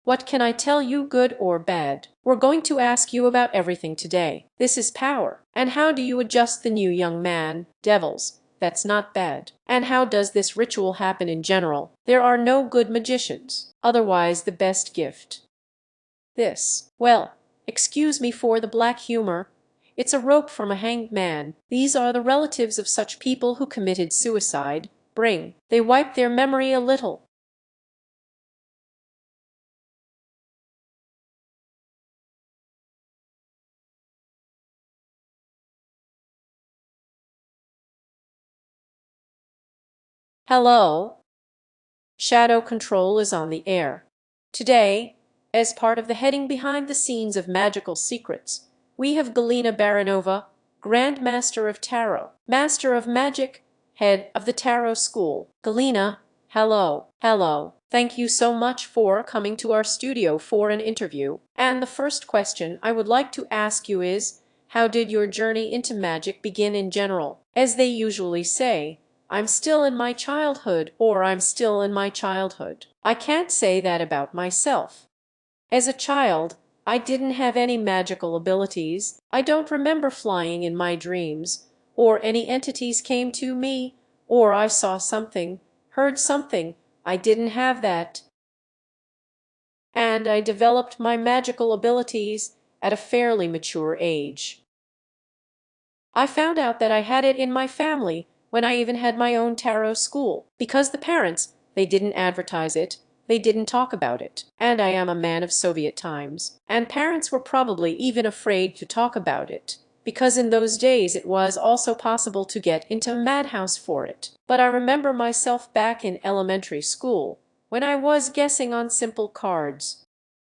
What can I tell you, good or bad? We're going to ask you about everything today. This is power. And how do you adjust the new young man? Devils. That's not bad. And how does this ritual happen in general? There are no good magicians. Otherwise, the best gift. This. Well, excuse me for the black humor. It's a rope from a hanged man. These are the relatives of such people who committed suicide. They wipe their memory a little. Hello. Shadow control is on the air. Today, as part of the heading behind the scenes of magical secrets, we have Galina Baranova, Grand Master of Tarot, Master of Magic, head of the Tarot School. Galina, hello. Hello. Thank you so much for coming to our studio for an interview. And the first question I would like to ask you is, how did your journey into magic begin in general? As they usually say, I'm still in my childhood, or I'm still in my childhood. I can't say that about myself. As a child, I didn't have any magical abilities. I don't remember flying in my dreams, or any entities came to me, or I saw something, heard something. I didn't have that. And I developed my magical abilities at a fairly mature age. I found out that I had it in my family when I even had my own tarot school, because the parents, they didn't advertise it, they didn't talk about it. And I am a man of Soviet times, and parents were probably even afraid to talk about it, because in those days it was also possible to get into a madhouse for it. But I remember myself back in elementary school, when I was guessing on simple cards.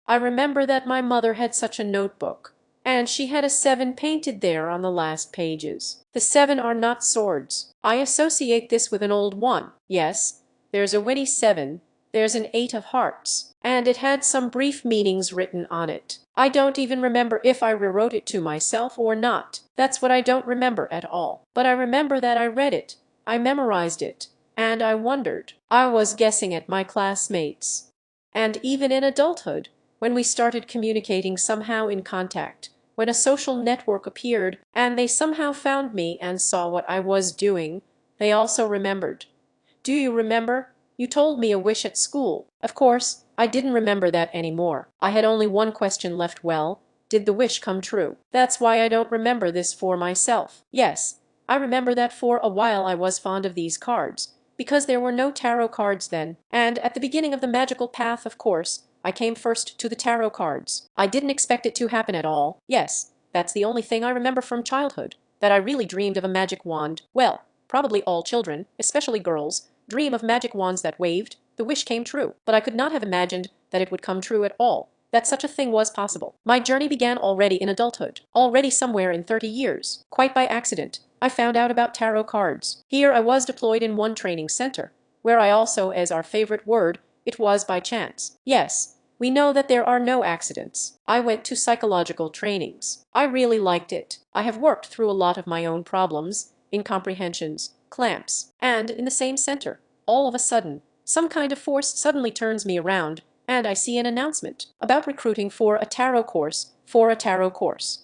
I remember that my mother had such a notebook, and she had a 7 painted there on the last pages. The 7 are not swords. I associate this with an old one. Yes, there's a witty 7, there's an 8 of hearts, and it had some brief meanings written on it. I don't even remember if I rewrote it to myself or not. That's what I don't remember at all. But I remember that I read it, I memorized it, and I wondered. I was guessing at my classmates. And even in adulthood, when we started communicating somehow in contact, when a social network appeared and they somehow found me and saw what I was doing, they also remembered. Do you remember? You told me a wish at school. Of course, I didn't remember that anymore. I had only one question left. Well, did the wish come true? That's why I don't remember this for myself. Yes, I remember that for a while I was fond of these cards, because there were no tarot cards then, and at the beginning of the magical path, of course, I came first to the tarot cards. I didn't expect it to happen at all. Yes, that's the only thing I remember from childhood, that I really dreamed of a magic wand. Well, probably all children, especially girls, dream of magic wands that waved. The wish came true, but I could not have imagined that it would come true at all, that such a thing was possible. My journey began already in adulthood, already somewhere in 30 years. Quite by accident, I found out about tarot cards. Here I was deployed in one training center, where I also, as our favorite word, it was by chance. Yes, we know that there are no accidents. I went to psychological trainings. I really liked it. I have worked through a lot of my own problems, incomprehensions, clamps, and in the same center, all of a sudden, some kind of force suddenly turns me around, and I see an announcement about recruiting for a tarot course,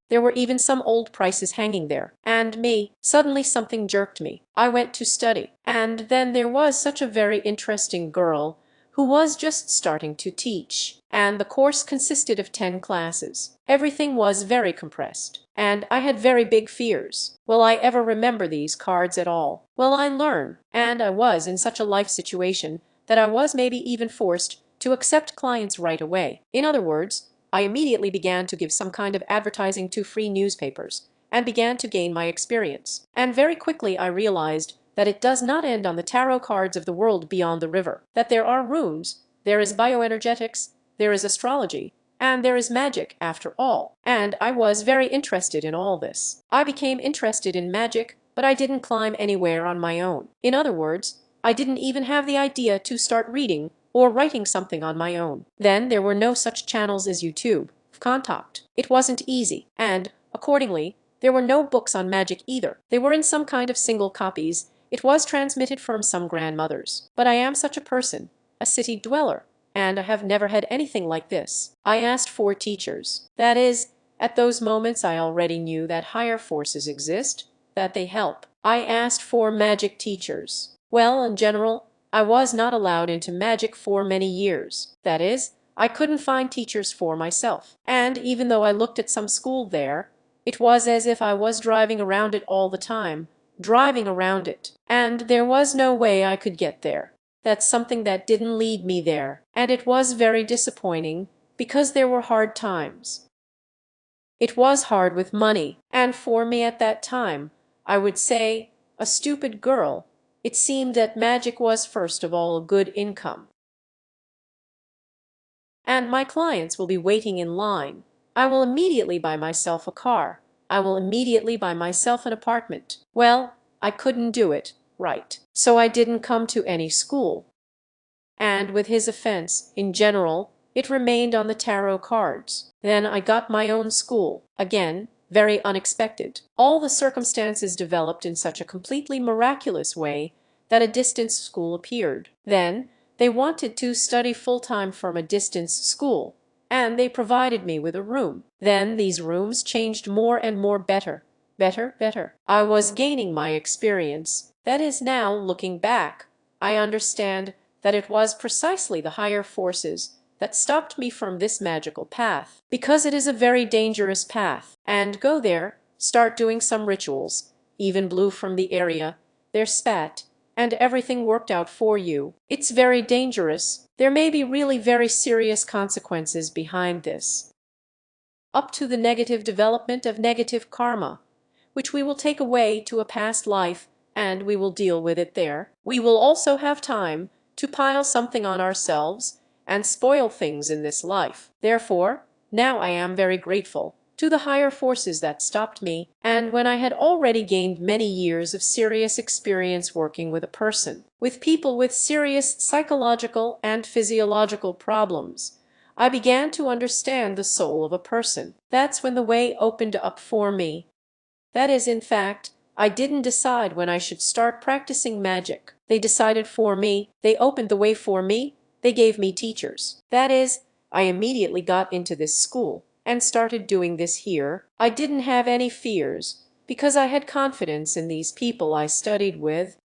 There were even some old prices hanging there, and suddenly something jerked me. I went to study, and then there was such a very interesting girl who was just starting to teach, and the course consisted of 10 classes. Everything was very compressed, and I had very big fears. Will I ever remember these cards at all? Will I learn? And I was in such a life situation that I was maybe even forced to accept clients right away. In other words, I immediately began to give some kind of advertising to free newspapers, and began to gain my experience. And very quickly I realized that it does not end on the tarot cards of the world beyond the river, that there are runes, there is bioenergetics, there is astrology, and there is magic after all. And I was very interested in all this. I became interested in magic, but I didn't climb anywhere on my own. In other words, I didn't even have the idea to start reading or writing something on my own. Then there were no such channels as YouTube, Contact. It wasn't easy, and, accordingly, there were no books on magic either. They were in some kind of single copies. It was transmitted from some grandmothers. But I am such a person, a city dweller, and I have never had anything like this. I asked for teachers. That is, at those moments I already knew that higher forces exist, that they help. I asked for magic teachers. Well, in general, I was not allowed into magic for many years. That is, I couldn't find teachers for myself. And even though I looked at some school there, it was as if I was driving around it all the time, driving around it. And there was no way I could get there. That's something that didn't lead me there. And it was very disappointing, because there were hard times. It was hard with money, and for me at that time, I would say, a stupid girl, it seemed that magic was first of all a good income. And my clients will be waiting in line. I will immediately buy myself a car. I will immediately buy myself an apartment. Well, I couldn't do it, right? So I didn't come to any school. And with his offense, in general, it remained on the tarot cards. Then I got my own school. Again, very unexpected. All the circumstances developed in such a completely miraculous way that a distance school appeared. Then they wanted to study full-time from a distance school, and they provided me with a room. Then these rooms changed more and more better. Better. I was gaining my experience. That is, now, looking back, I understand that it was precisely the higher forces that stopped me from this magical path, because it is a very dangerous path. And go there, start doing some rituals, even blew from the area, there spat, and everything worked out for you. It's very dangerous. There may be really very serious consequences behind this. Up to the negative development of negative karma, which we will take away to a past life, and we will deal with it there. We will also have time to pile something on ourselves and spoil things in this life. Therefore, now I am very grateful to the higher forces that stopped me, and when I had already gained many years of serious experience working with a person, with people with serious psychological and physiological problems, I began to understand the soul of a person. That's when the way opened up for me. That is, in fact, I didn't decide when I should start practicing magic. They decided for me. They opened the way for me. They gave me teachers. That is, I immediately got into this school and started doing this here. I didn't have any fears because I had confidence in these people I studied with.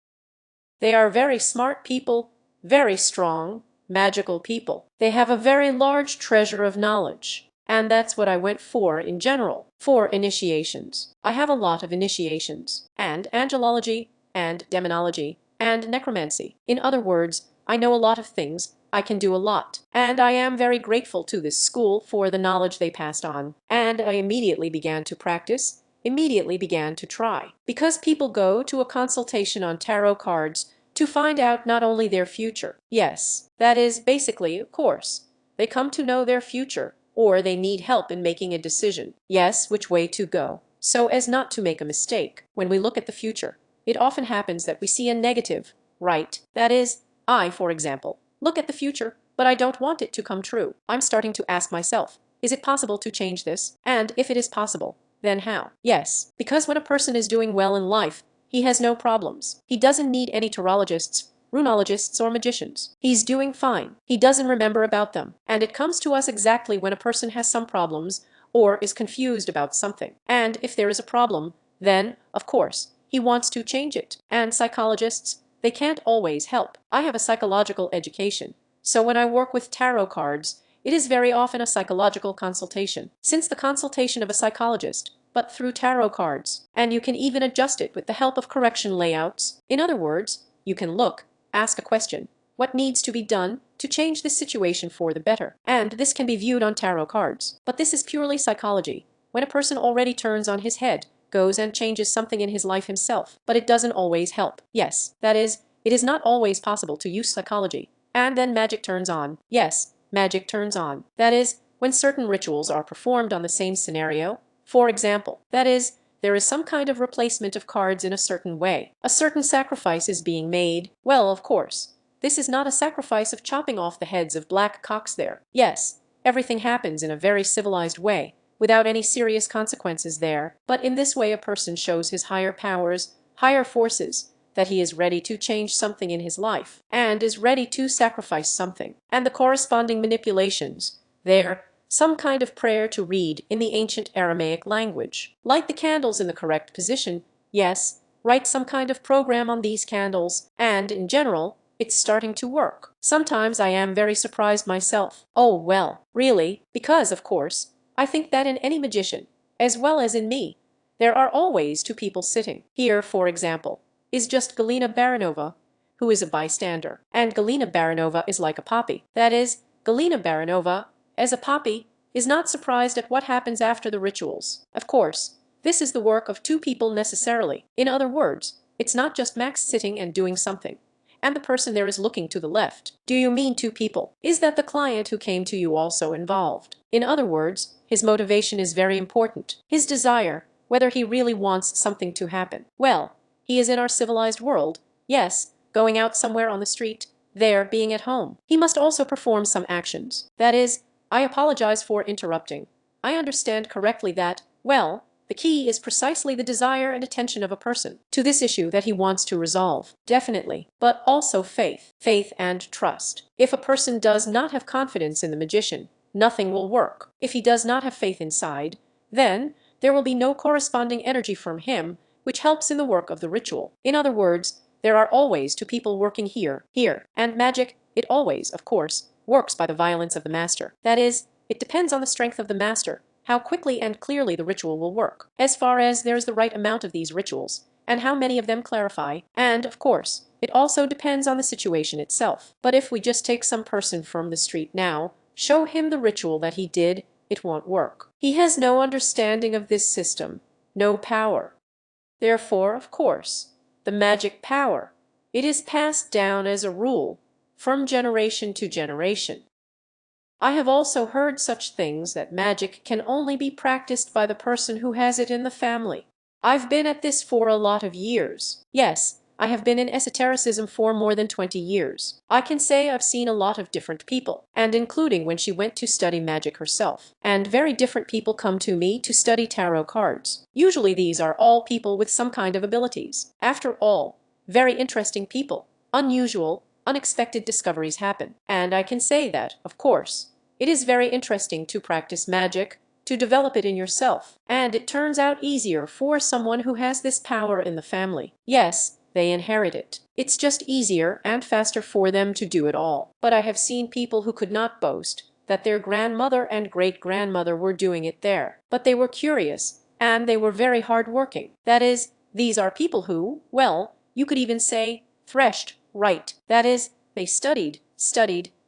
They are very smart people, very strong, magical people. They have a very large treasure of knowledge. And that's what I went for in general, for initiations. I have a lot of initiations, and angelology, and demonology, and necromancy. In other words, I know a lot of things, I can do a lot. And I am very grateful to this school for the knowledge they passed on. And I immediately began to practice, immediately began to try. Because people go to a consultation on tarot cards to find out not only their future. Yes, that is basically, of course, they come to know their future, or they need help in making a decision. Yes, which way to go, so as not to make a mistake. When we look at the future, it often happens that we see a negative, right? That is, I, for example, look at the future, but I don't want it to come true. I'm starting to ask myself, is it possible to change this? And if it is possible, then how? Yes, because when a person is doing well in life, he has no problems. He doesn't need any tarologists, runologists, or magicians. He's doing fine. He doesn't remember about them. And it comes to us exactly when a person has some problems or is confused about something. And if there is a problem, then, of course, he wants to change it. And psychologists, they can't always help. I have a psychological education, so when I work with tarot cards, it is very often a psychological consultation. Since the consultation of a psychologist, but through tarot cards, and you can even adjust it with the help of correction layouts. In other words, you can look, ask a question, what needs to be done to change this situation for the better? And this can be viewed on tarot cards. But this is purely psychology. When a person already turns on his head, goes and changes something in his life himself, but it doesn't always help. Yes, that is, it is not always possible to use psychology. And then magic turns on. Yes, magic turns on. That is, when certain rituals are performed on the same scenario. For example, that is, there is some kind of replacement of cards in a certain way. A certain sacrifice is being made. Well, of course, this is not a sacrifice of chopping off the heads of black cocks there. Yes, everything happens in a very civilized way, without any serious consequences there. But in this way a person shows his higher powers, higher forces, that he is ready to change something in his life, and is ready to sacrifice something, and the corresponding manipulations. There, some kind of prayer to read in the ancient Aramaic language. Light the candles in the correct position, yes, write some kind of program on these candles, and in general, it's starting to work. Sometimes I am very surprised myself. Oh, well, really, because, of course, I think that in any magician, as well as in me, there are always two people sitting. Here, for example, is just Galina Baranova, who is a bystander. And Galina Baranova is like a poppy. That is, Galina Baranova, as a poppy, is not surprised at what happens after the rituals. Of course, this is the work of two people necessarily. In other words, it's not just Max sitting and doing something, and the person there is looking to the left. Do you mean two people? Is that the client who came to you also involved? In other words, his motivation is very important. His desire, whether he really wants something to happen. Well, he is in our civilized world, yes, going out somewhere on the street, there being at home. He must also perform some actions. That is, I apologize for interrupting. I understand correctly that, well, the key is precisely the desire and attention of a person to this issue that he wants to resolve. Definitely. But also faith. Faith and trust. If a person does not have confidence in the magician, nothing will work. If he does not have faith inside, then there will be no corresponding energy from him, which helps in the work of the ritual. In other words, there are always two people working here, and magic, it always, of course, works by the violence of the master. That is, it depends on the strength of the master, how quickly and clearly the ritual will work, as far as there's the right amount of these rituals, and how many of them clarify, and, of course, it also depends on the situation itself. But if we just take some person from the street now, show him the ritual that he did, it won't work. He has no understanding of this system, no power. Therefore, of course, the magic power, it is passed down as a rule, from generation to generation. I have also heard such things that magic can only be practiced by the person who has it in the family. I've been at this for a lot of years. Yes, I have been in esotericism for more than 20 years. I can say I've seen a lot of different people, and including when she went to study magic herself. And very different people come to me to study tarot cards. Usually these are all people with some kind of abilities. After all, very interesting people, unusual, unexpected discoveries happen. And I can say that, of course, it is very interesting to practice magic, to develop it in yourself. And it turns out easier for someone who has this power in the family. Yes, they inherit it. It's just easier and faster for them to do it all. But I have seen people who could not boast that their grandmother and great-grandmother were doing it there. But they were curious, and they were very hard-working. That is, these are people who, well, you could even say, threshed right. That is, they studied,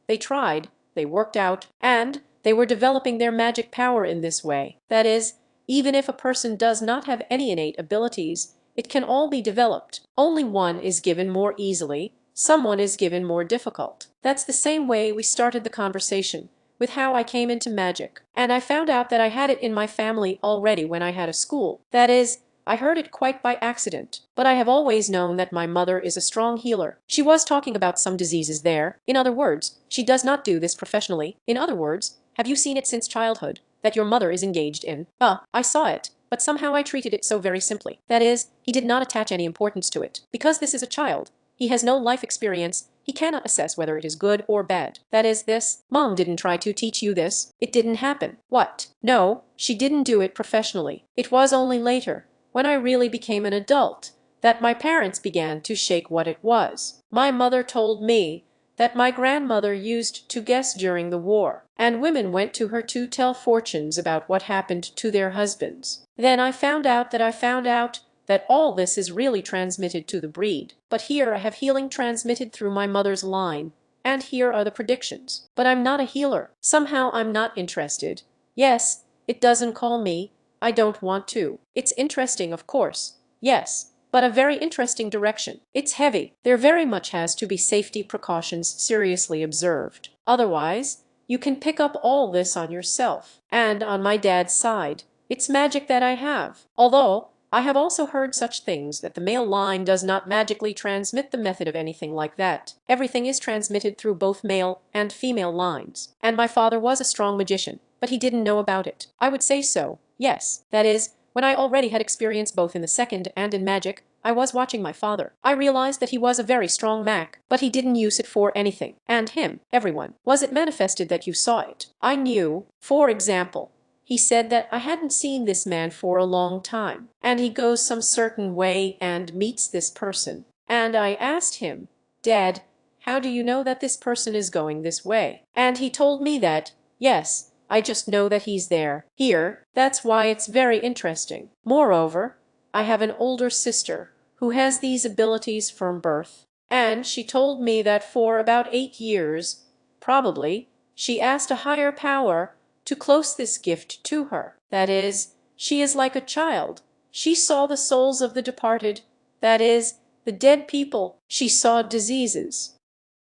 they tried, they worked out, and they were developing their magic power in this way. That is, even if a person does not have any innate abilities, it can all be developed. Only one is given more easily, someone is given more difficult. That's the same way we started the conversation, with how I came into magic. And I found out that I had it in my family already when I had a school. That is, I heard it quite by accident, but I have always known that my mother is a strong healer. She was talking about some diseases there. In other words, she does not do this professionally. In other words, have you seen it since childhood, that your mother is engaged in? I saw it, but somehow I treated it so very simply. That is, he did not attach any importance to it. Because this is a child, he has no life experience, he cannot assess whether it is good or bad. That is this. Mom didn't try to teach you this. It didn't happen. What? No, she didn't do it professionally. It was only later, when I really became an adult, that my parents began to shake what it was. My mother told me that my grandmother used to guess during the war, and women went to her to tell fortunes about what happened to their husbands. Then I found out that all this is really transmitted to the breed. But here I have healing transmitted through my mother's line, and here are the predictions. But I'm not a healer. Somehow I'm not interested. Yes, it doesn't call me. I don't want to. It's interesting, of course. Yes, but a very interesting direction. It's heavy. There very much has to be safety precautions seriously observed. Otherwise, you can pick up all this on yourself. And on my dad's side, it's magic that I have. Although, I have also heard such things that the male line does not magically transmit the method of anything like that. Everything is transmitted through both male and female lines. And my father was a strong magician, but he didn't know about it. I would say so. Yes, that is, when I already had experience both in the second and in magic, I was watching my father. I realized that he was a very strong Mac, but he didn't use it for anything. And him, everyone. Was it manifested that you saw it? I knew, for example. He said that I hadn't seen this man for a long time, and he goes some certain way and meets this person. And I asked him, Dad, how do you know that this person is going this way? And he told me that, yes, I just know that he's there. Here, that's why it's very interesting. Moreover, I have an older sister who has these abilities from birth, and she told me that for about 8 years, probably, she asked a higher power to close this gift to her. That is, she is like a child. She saw the souls of the departed, that is, the dead people. She saw diseases.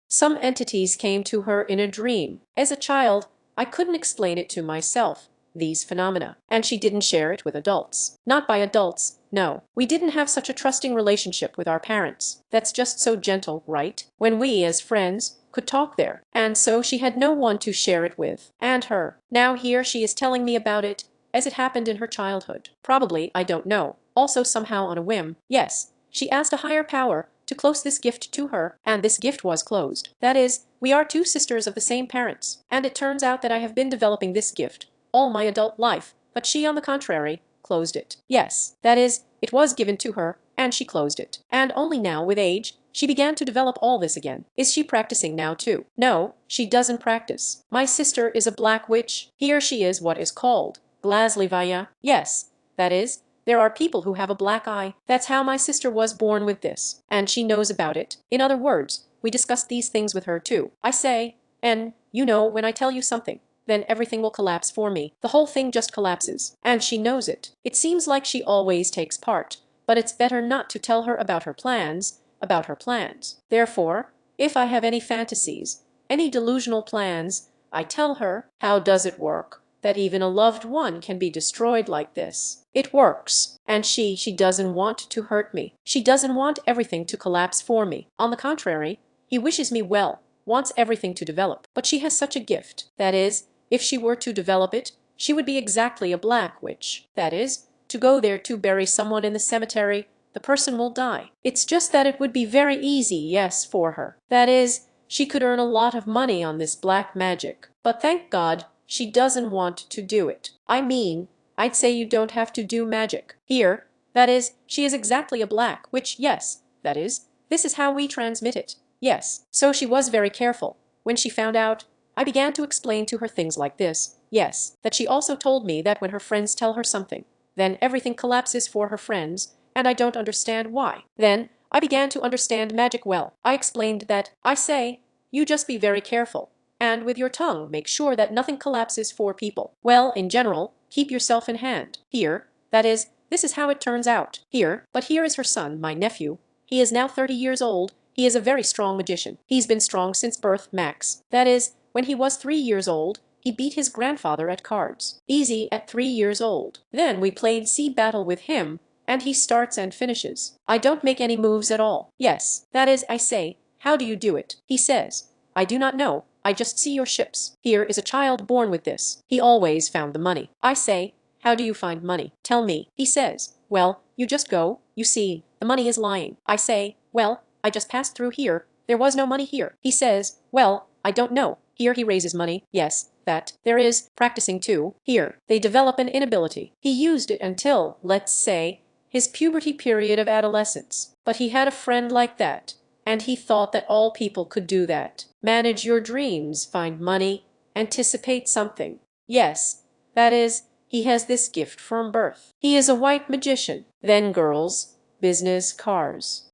Some entities came to her in a dream. As a child, I couldn't explain it to myself, these phenomena, and she didn't share it with adults. Not by adults, no. We didn't have such a trusting relationship with our parents. That's just so gentle, right? When we, as friends, could talk there. And so she had no one to share it with. And her. Now here she is telling me about it, as it happened in her childhood. Probably, I don't know. Also somehow on a whim. Yes, she asked a higher power to close this gift to her, and this gift was closed. That is, we are two sisters of the same parents, and it turns out that I have been developing this gift all my adult life, but she, on the contrary, closed it. Yes, that is, it was given to her, and she closed it. And only now, with age, she began to develop all this again. Is she practicing now too? No, she doesn't practice. My sister is a black witch. Here she is what is called Glazlivaya. Yes, that is, there are people who have a black eye. That's how my sister was born with this, and she knows about it. In other words, we discussed these things with her too. I say, and, you know, when I tell you something, then everything will collapse for me. The whole thing just collapses, and she knows it. It seems like she always takes part, but it's better not to tell her about her plans, Therefore, if I have any fantasies, any delusional plans, I tell her, how does it work? That even a loved one can be destroyed like this. It works. And she doesn't want to hurt me. She doesn't want everything to collapse for me. On the contrary, he wishes me well, wants everything to develop. But she has such a gift. That is, if she were to develop it, she would be exactly a black witch. That is, to go there to bury someone in the cemetery, the person will die. It's just that it would be very easy, yes, for her. That is, she could earn a lot of money on this black magic. But thank God, she doesn't want to do it. I mean, I'd say you don't have to do magic. Here, that is, she is exactly a black witch, yes, that is, this is how we transmit it. Yes, so she was very careful. When she found out, I began to explain to her things like this. Yes, that she also told me that when her friends tell her something, then everything collapses for her friends, and I don't understand why. Then I began to understand magic well. I explained that, I say, you just be very careful, and with your tongue make sure that nothing collapses for people. Well, in general, keep yourself in hand. Here, that is, this is how it turns out. Here, but here is her son, my nephew. He is now 30 years old. He is a very strong magician. He's been strong since birth, Max. That is, when he was 3 years old, he beat his grandfather at cards. Easy at 3 years old. Then we played sea battle with him, and he starts and finishes. I don't make any moves at all. Yes, that is, I say, how do you do it? He says, I do not know. I just see your ships. Here is a child born with this. He always found the money. I say, how do you find money? Tell me. He says, well, you just go. You see, the money is lying. I say, well, I just passed through here. There was no money here. He says, well, I don't know. Here he raises money. Yes, that. There is practicing too. Here, they develop an inability. He used it until, let's say, his puberty period of adolescence. But he had a friend like that, and he thought that all people could do that. Manage your dreams, find money, anticipate something. Yes, that is, he has this gift from birth. He is a white magician. Then girls, business, cars.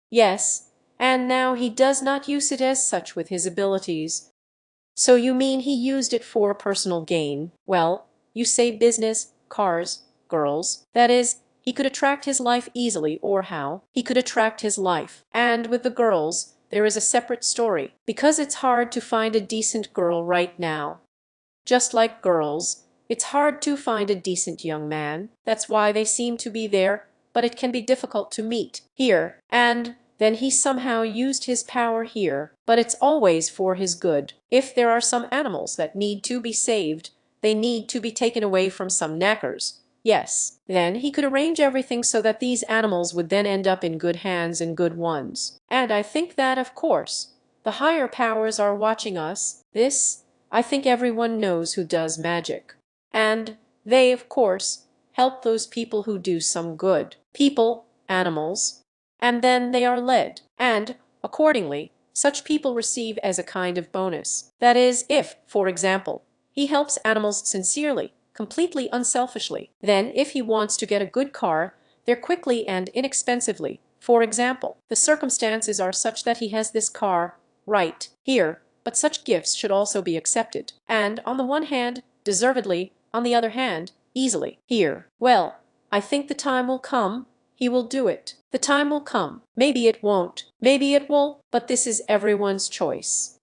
Yes, and now he does not use it as such with his abilities. So you mean he used it for personal gain? Well, you say business, cars, girls. That is, he could attract his life easily, or how? He could attract his life. And with the girls, there is a separate story, because it's hard to find a decent girl right now. Just like girls, it's hard to find a decent young man. That's why they seem to be there, but it can be difficult to meet here. And then he somehow used his power here, but it's always for his good. If there are some animals that need to be saved, they need to be taken away from some knackers. Yes, then he could arrange everything so that these animals would then end up in good hands and good ones. And I think that, of course, the higher powers are watching us. This, I think everyone knows who does magic. And they, of course, help those people who do some good. People, animals, and then they are led. And, accordingly, such people receive as a kind of bonus. That is, if, for example, he helps animals sincerely, completely unselfishly, then if he wants to get a good car, there quickly and inexpensively, for example, the circumstances are such that he has this car right here, but such gifts should also be accepted, and on the one hand, deservedly, on the other hand, easily, here. Well, I think the time will come, he will do it. The time will come. Maybe it won't, maybe it will, but this is everyone's choice.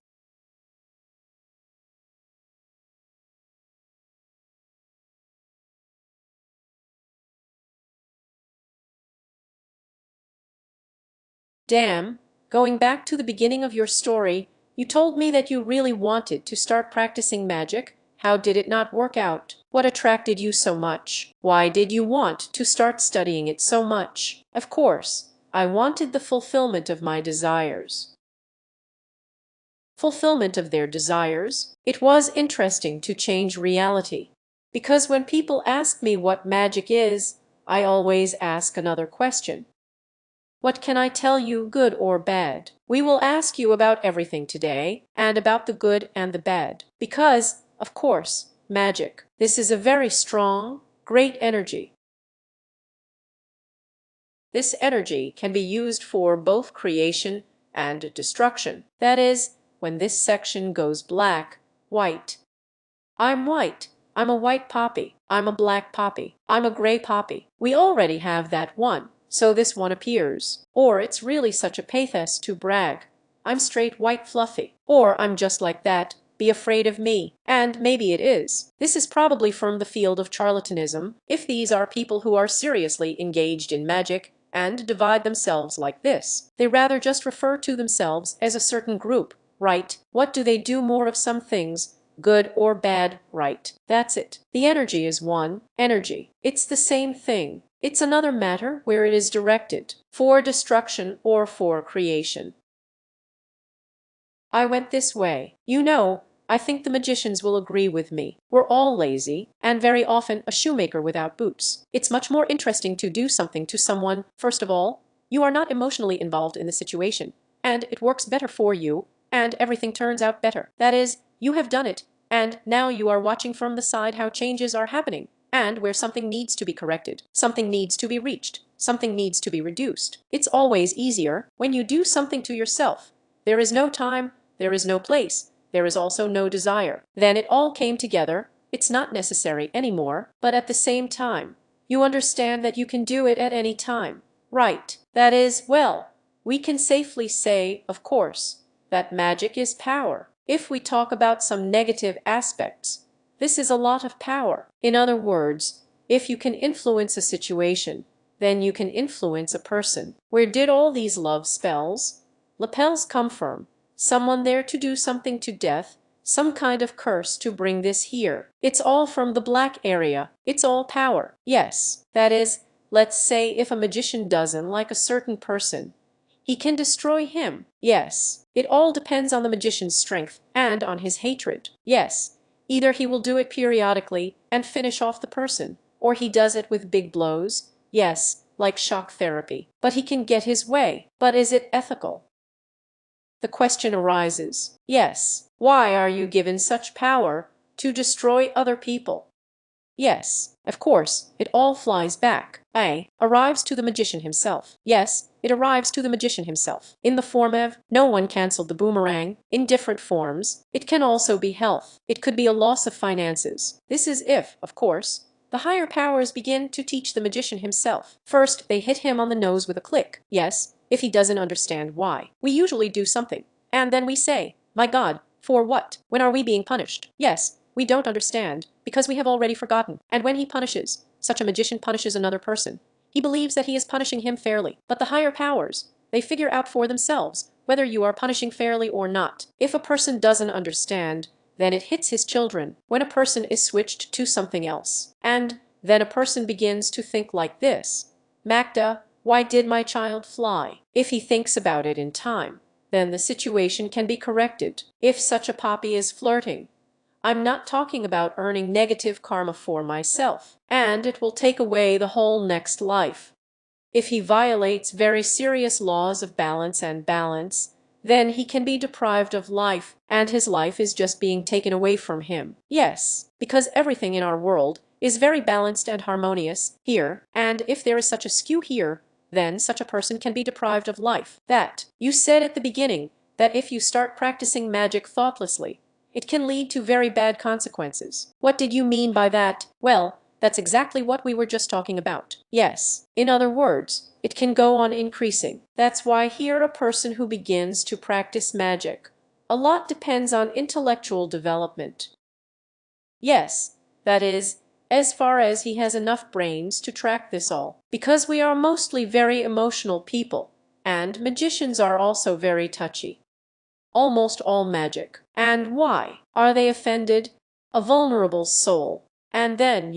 Damn, going back to the beginning of your story, you told me that you really wanted to start practicing magic. How did it not work out? What attracted you so much? Why did you want to start studying it so much? Of course, I wanted the fulfillment of my desires. Fulfillment of their desires? It was interesting to change reality. Because when people ask me what magic is, I always ask another question. What can I tell you, good or bad? We will ask you about everything today, and about the good and the bad. Because, of course, magic. This is a very strong, great energy. This energy can be used for both creation and destruction. That is, when this section goes black, white. I'm white. I'm a white poppy. I'm a black poppy. I'm a gray poppy. We already have that one. So this one appears. Or it's really such a pathos to brag. I'm straight white fluffy. Or I'm just like that. Be afraid of me. And maybe it is. This is probably from the field of charlatanism, if these are people who are seriously engaged in magic and divide themselves like this. They rather just refer to themselves as a certain group, right? What do they do more of some things? Good or bad, right? That's it. The energy is one. Energy. It's the same thing. It's another matter where it is directed, for destruction or for creation. I went this way. You know, I think the magicians will agree with me. We're all lazy, and very often a shoemaker without boots. It's much more interesting to do something to someone. First of all, you are not emotionally involved in the situation, and it works better for you, and everything turns out better. That is, you have done it, and now you are watching from the side how changes are happening, and where something needs to be corrected, something needs to be reached, something needs to be reduced. It's always easier when you do something to yourself. There is no time, there is no place, there is also no desire. Then it all came together. It's not necessary anymore, but at the same time, you understand that you can do it at any time. Right. That is, well, we can safely say, of course, that magic is power. If we talk about some negative aspects, this is a lot of power. In other words, if you can influence a situation, then you can influence a person. Where did all these love spells, lapels come from? Someone there to do something to death, some kind of curse to bring this here. It's all from the black area. It's all power. Yes, that is, let's say if a magician doesn't like a certain person, he can destroy him. Yes, it all depends on the magician's strength and on his hatred. Yes, either he will do it periodically and finish off the person, or he does it with big blows. Yes, like shock therapy. But he can get his way. But is it ethical? The question arises, yes, why are you given such power to destroy other people? Yes, of course, it all flies back. Arrives to the magician himself. Yes, it arrives to the magician himself. In the form of, no one cancelled the boomerang, in different forms. It can also be health. It could be a loss of finances. This is if, of course, the higher powers begin to teach the magician himself. First, they hit him on the nose with a click. Yes, if he doesn't understand why. We usually do something, and then we say, my God, for what? When are we being punished? Yes, we don't understand, because we have already forgotten. And when he punishes, such a magician punishes another person, he believes that he is punishing him fairly. But the higher powers, they figure out for themselves whether you are punishing fairly or not. If a person doesn't understand, then it hits his children. When a person is switched to something else, and then a person begins to think like this: Magda, why did my child fly? If he thinks about it in time, then the situation can be corrected. If such a poppy is flirting, I'm not talking about earning negative karma for myself, and it will take away the whole next life. If he violates very serious laws of balance, then he can be deprived of life, and his life is just being taken away from him. Yes, because everything in our world is very balanced and harmonious here, and if there is such a skew here, then such a person can be deprived of life. That you said at the beginning that if you start practicing magic thoughtlessly, it can lead to very bad consequences. What did you mean by that? Well, that's exactly what we were just talking about. Yes, in other words, it can go on increasing. That's why here a person who begins to practice magic, a lot depends on intellectual development. Yes, that is, as far as he has enough brains to track this all. Because we are mostly very emotional people, and magicians are also very touchy. Almost all magic. And why are they offended? A vulnerable soul. And then,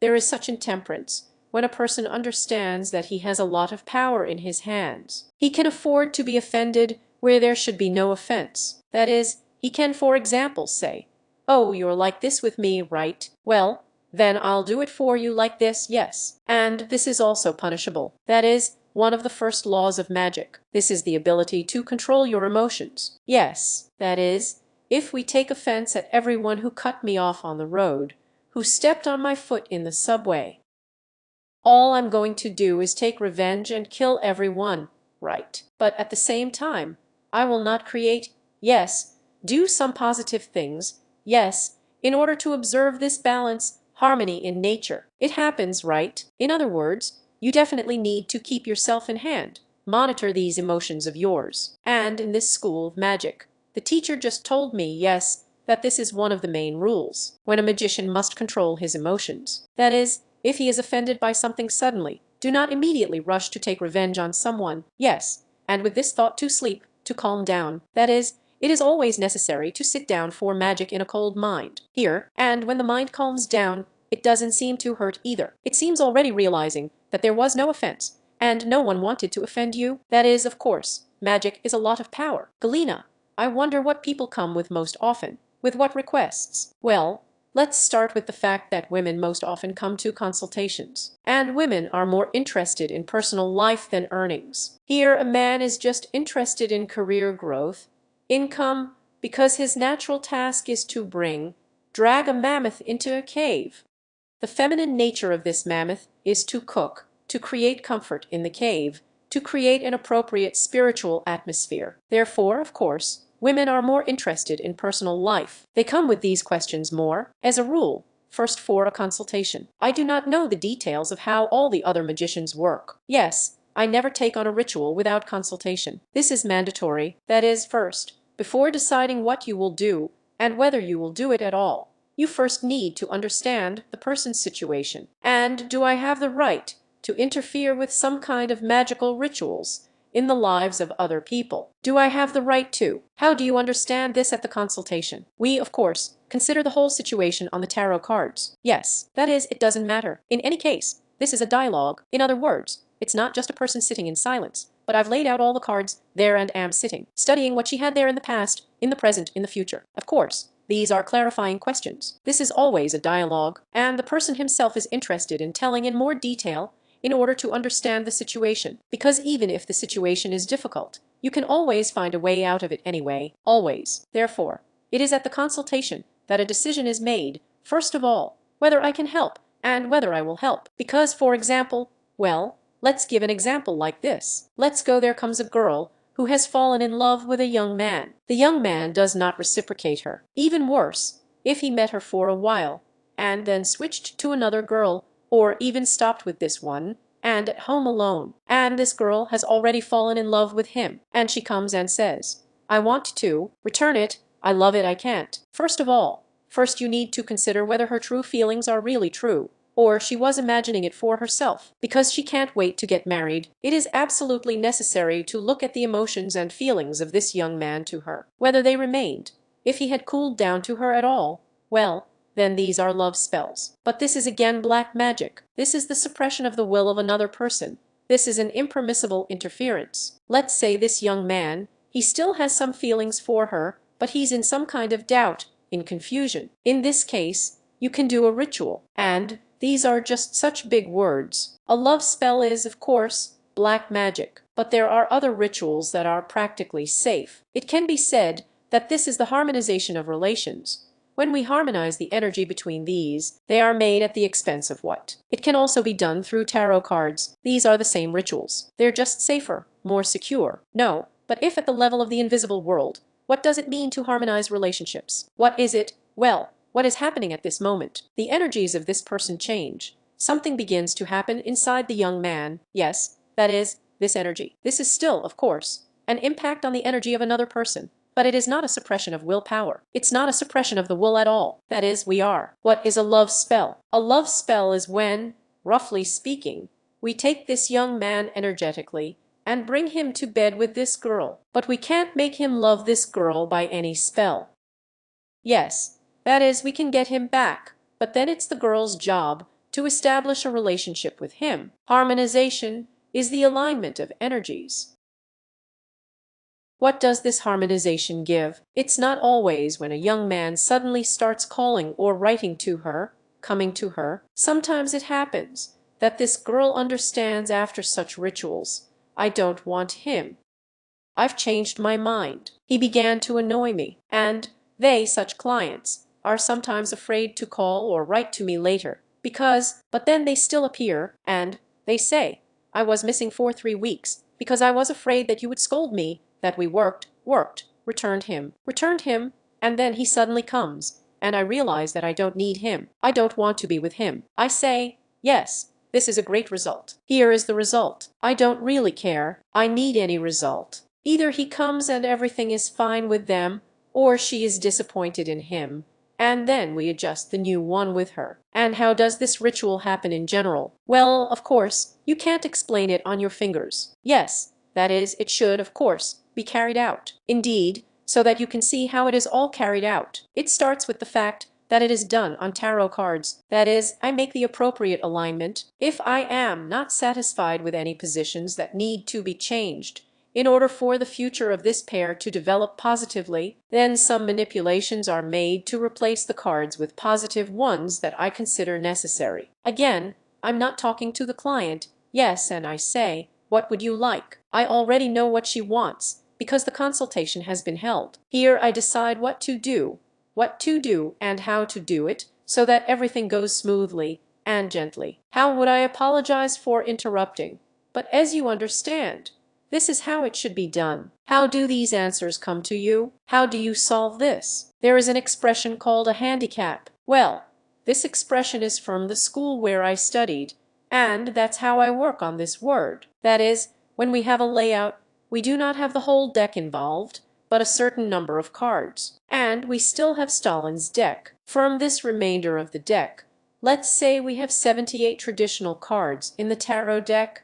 there is such intemperance. When a person understands that he has a lot of power in his hands, he can afford to be offended where there should be no offense. That is, he can, for example, say, "Oh, you're like this with me, right? Well, then I'll do it for you like this, yes." And this is also punishable. That is one of the first laws of magic. This is the ability to control your emotions. Yes, that is, if we take offense at everyone who cut me off on the road, who stepped on my foot in the subway, all I'm going to do is take revenge and kill everyone, right? But at the same time, I will not create, yes, do some positive things, yes, in order to observe this balance, harmony in nature. It happens, right? In other words, you definitely need to keep yourself in hand, monitor these emotions of yours. And in this school of magic, the teacher just told me, yes, that this is one of the main rules, when a magician must control his emotions. That is, if he is offended by something suddenly, do not immediately rush to take revenge on someone. Yes, and with this thought to sleep, to calm down. That is, it is always necessary to sit down for magic in a cold mind. Here, and when the mind calms down, it doesn't seem to hurt either. It seems already realizing that there was no offense, and no one wanted to offend you. That is, of course, magic is a lot of power. Galina, I wonder what people come with most often. With what requests? Well, let's start with the fact that women most often come to consultations, and women are more interested in personal life than earnings. Here a man is just interested in career growth, income, because his natural task is to drag a mammoth into a cave. The feminine nature of this mammoth is to cook, to create comfort in the cave, to create an appropriate spiritual atmosphere. Therefore, of course, women are more interested in personal life. They come with these questions more, as a rule, first for a consultation. I do not know the details of how all the other magicians work. Yes, I never take on a ritual without consultation. This is mandatory. That is, first, before deciding what you will do, and whether you will do it at all, you first need to understand the person's situation. And do I have the right to interfere with some kind of magical rituals in the lives of other people? Do I have the right to? How do you understand this at the consultation? We, of course, consider the whole situation on the tarot cards. Yes, that is, it doesn't matter. In any case, this is a dialogue. In other words, it's not just a person sitting in silence, but I've laid out all the cards there and am sitting, studying what she had there in the past, in the present, in the future. Of course, these are clarifying questions. This is always a dialogue, and the person himself is interested in telling in more detail in order to understand the situation. Because even if the situation is difficult, you can always find a way out of it anyway, always. Therefore, it is at the consultation that a decision is made, first of all, whether I can help and whether I will help. Because, for example, well, let's give an example like this. Let's go, there comes a girl who has fallen in love with a young man. The young man does not reciprocate her. Even worse, if he met her for a while, and then switched to another girl, or even stopped with this one, and at home alone, and this girl has already fallen in love with him, and she comes and says, "I want to return it, I love it, I can't." First of all, first you need to consider whether her true feelings are really true, or she was imagining it for herself, because she can't wait to get married. It is absolutely necessary to look at the emotions and feelings of this young man to her, whether they remained. If he had cooled down to her at all, well, then these are love spells. But this is again black magic. This is the suppression of the will of another person. This is an impermissible interference. Let's say this young man, he still has some feelings for her, but he's in some kind of doubt, in confusion. In this case, you can do a ritual. And these are just such big words. A love spell is, of course, black magic. But there are other rituals that are practically safe. It can be said that this is the harmonization of relations. When we harmonize the energy between these, they are made at the expense of what? It can also be done through tarot cards. These are the same rituals. They're just safer, more secure. No, but if at the level of the invisible world, what does it mean to harmonize relationships? What is it? Well, what is happening at this moment? The energies of this person change. Something begins to happen inside the young man. Yes, that is, this energy. This is still, of course, an impact on the energy of another person. But it is not a suppression of willpower. It's not a suppression of the will at all. That is, we are. What is a love spell? A love spell is when, roughly speaking, we take this young man energetically and bring him to bed with this girl. But we can't make him love this girl by any spell. Yes, that is, we can get him back, but then it's the girl's job to establish a relationship with him. Harmonization is the alignment of energies. What does this harmonization give? It's not always when a young man suddenly starts calling or writing to her, coming to her. Sometimes it happens that this girl understands after such rituals, I don't want him. I've changed my mind. He began to annoy me. And they, such clients, are sometimes afraid to call or write to me later but then they still appear and they say, I was missing for 3 weeks because I was afraid that you would scold me, that we worked, returned him, and then he suddenly comes, and I realize that I don't need him. I don't want to be with him. I say, yes, this is a great result. Here is the result. I don't really care. I need any result. Either he comes and everything is fine with them, or she is disappointed in him, and then we adjust the new one with her. And how does this ritual happen in general? Well, of course, you can't explain it on your fingers. Yes, that is, it should, of course, be carried out. Indeed, so that you can see how it is all carried out. It starts with the fact that it is done on tarot cards. That is, I make the appropriate alignment. If I am not satisfied with any positions that need to be changed, in order for the future of this pair to develop positively, then some manipulations are made to replace the cards with positive ones that I consider necessary. Again, I'm not talking to the client. Yes, and I say, what would you like? I already know what she wants, because the consultation has been held. Here I decide what to do and how to do it, so that everything goes smoothly and gently. How would I apologize for interrupting? But as you understand, this is how it should be done. How do these answers come to you? How do you solve this? There is an expression called a handicap. Well, this expression is from the school where I studied, and that's how I work on this word. That is, when we have a layout, we do not have the whole deck involved, but a certain number of cards. And we still have Stalin's deck. From this remainder of the deck, let's say we have 78 traditional cards in the tarot deck.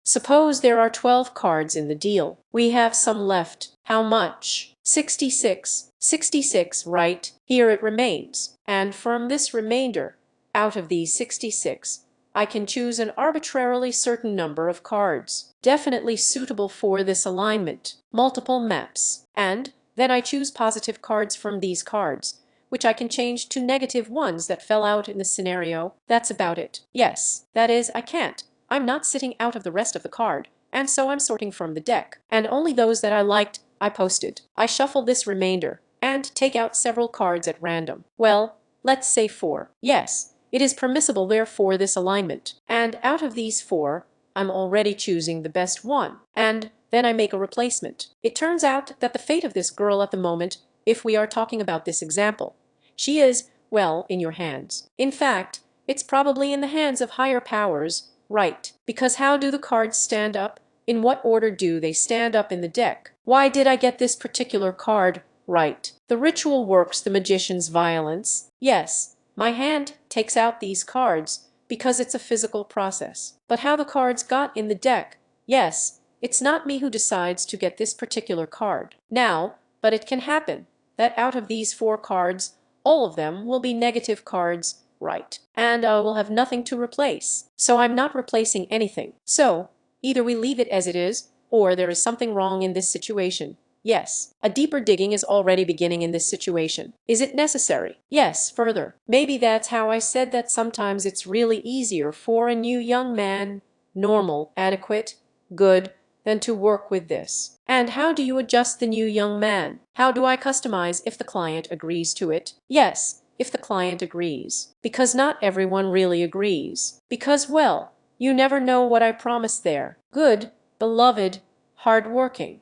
Suppose there are 12 cards in the deal. We have some left. How much? 66. 66, right? Here it remains. And from this remainder, out of these 66, I can choose an arbitrarily certain number of cards, definitely suitable for this alignment, multiple maps. And then I choose positive cards from these cards, which I can change to negative ones that fell out in the scenario. That's about it. Yes, that is, I can't. I'm not sitting out of the rest of the card, and so I'm sorting from the deck, and only those that I liked I posted. I shuffle this remainder, and take out several cards at random. Well, let's say 4. Yes, it is permissible therefore this alignment, and out of these 4, I'm already choosing the best one, and then I make a replacement. It turns out that the fate of this girl at the moment, if we are talking about this example, she is, well, in your hands. In fact, it's probably in the hands of higher powers. Right, because how do the cards stand up? In what order do they stand up in the deck? Why did I get this particular card? Right. The ritual works the magician's violence. Yes, my hand takes out these cards because it's a physical process. But how the cards got in the deck? Yes, it's not me who decides to get this particular card. Now, but it can happen that out of these 4 cards, all of them will be negative cards, right? And I will have nothing to replace. So I'm not replacing anything. So either we leave it as it is, or there is something wrong in this situation. Yes, a deeper digging is already beginning in this situation. Is it necessary? Yes, further. Maybe that's how I said that sometimes it's really easier for a new young man, normal, adequate, good, than to work with this. And how do you adjust the new young man? How do I customize if the client agrees to it? Yes, if the client agrees. Because not everyone really agrees. Because, well, you never know what I promised there. Good, beloved, hard-working.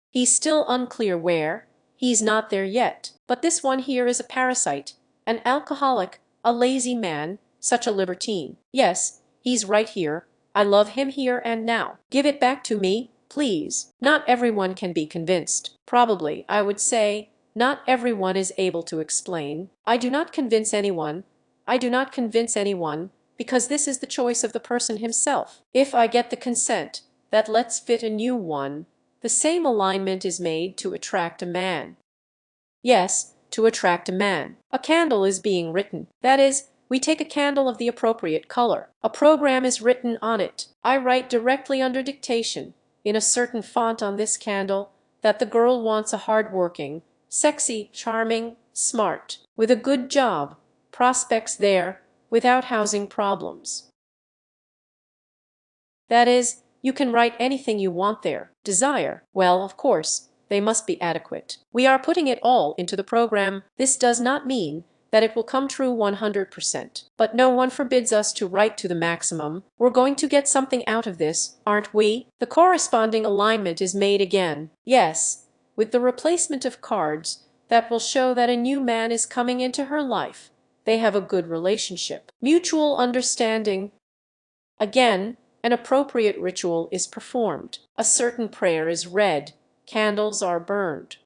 He's still unclear where. He's not there yet. But this one here is a parasite, an alcoholic, a lazy man, such a libertine. Yes, he's right here. I love him here and now. Give it back to me, please. Not everyone can be convinced. Probably, I would say, not everyone is able to explain. I do not convince anyone. I do not convince anyone, because this is the choice of the person himself. If I get the consent, that let's fit a new one. The same alignment is made to attract a man. Yes, to attract a man. A candle is being written. That is, we take a candle of the appropriate color. A program is written on it. I write directly under dictation, in a certain font on this candle, that the girl wants a hard-working, sexy, charming, smart, with a good job, prospects there, without housing problems. That is, you can write anything you want there. Desire. Well, of course, they must be adequate. We are putting it all into the program. This does not mean that it will come true 100%. But no one forbids us to write to the maximum. We're going to get something out of this, aren't we? The corresponding alignment is made again. Yes, with the replacement of cards that will show that a new man is coming into her life. They have a good relationship. Mutual understanding. Again, an appropriate ritual is performed. A certain prayer is read. Candles are burned.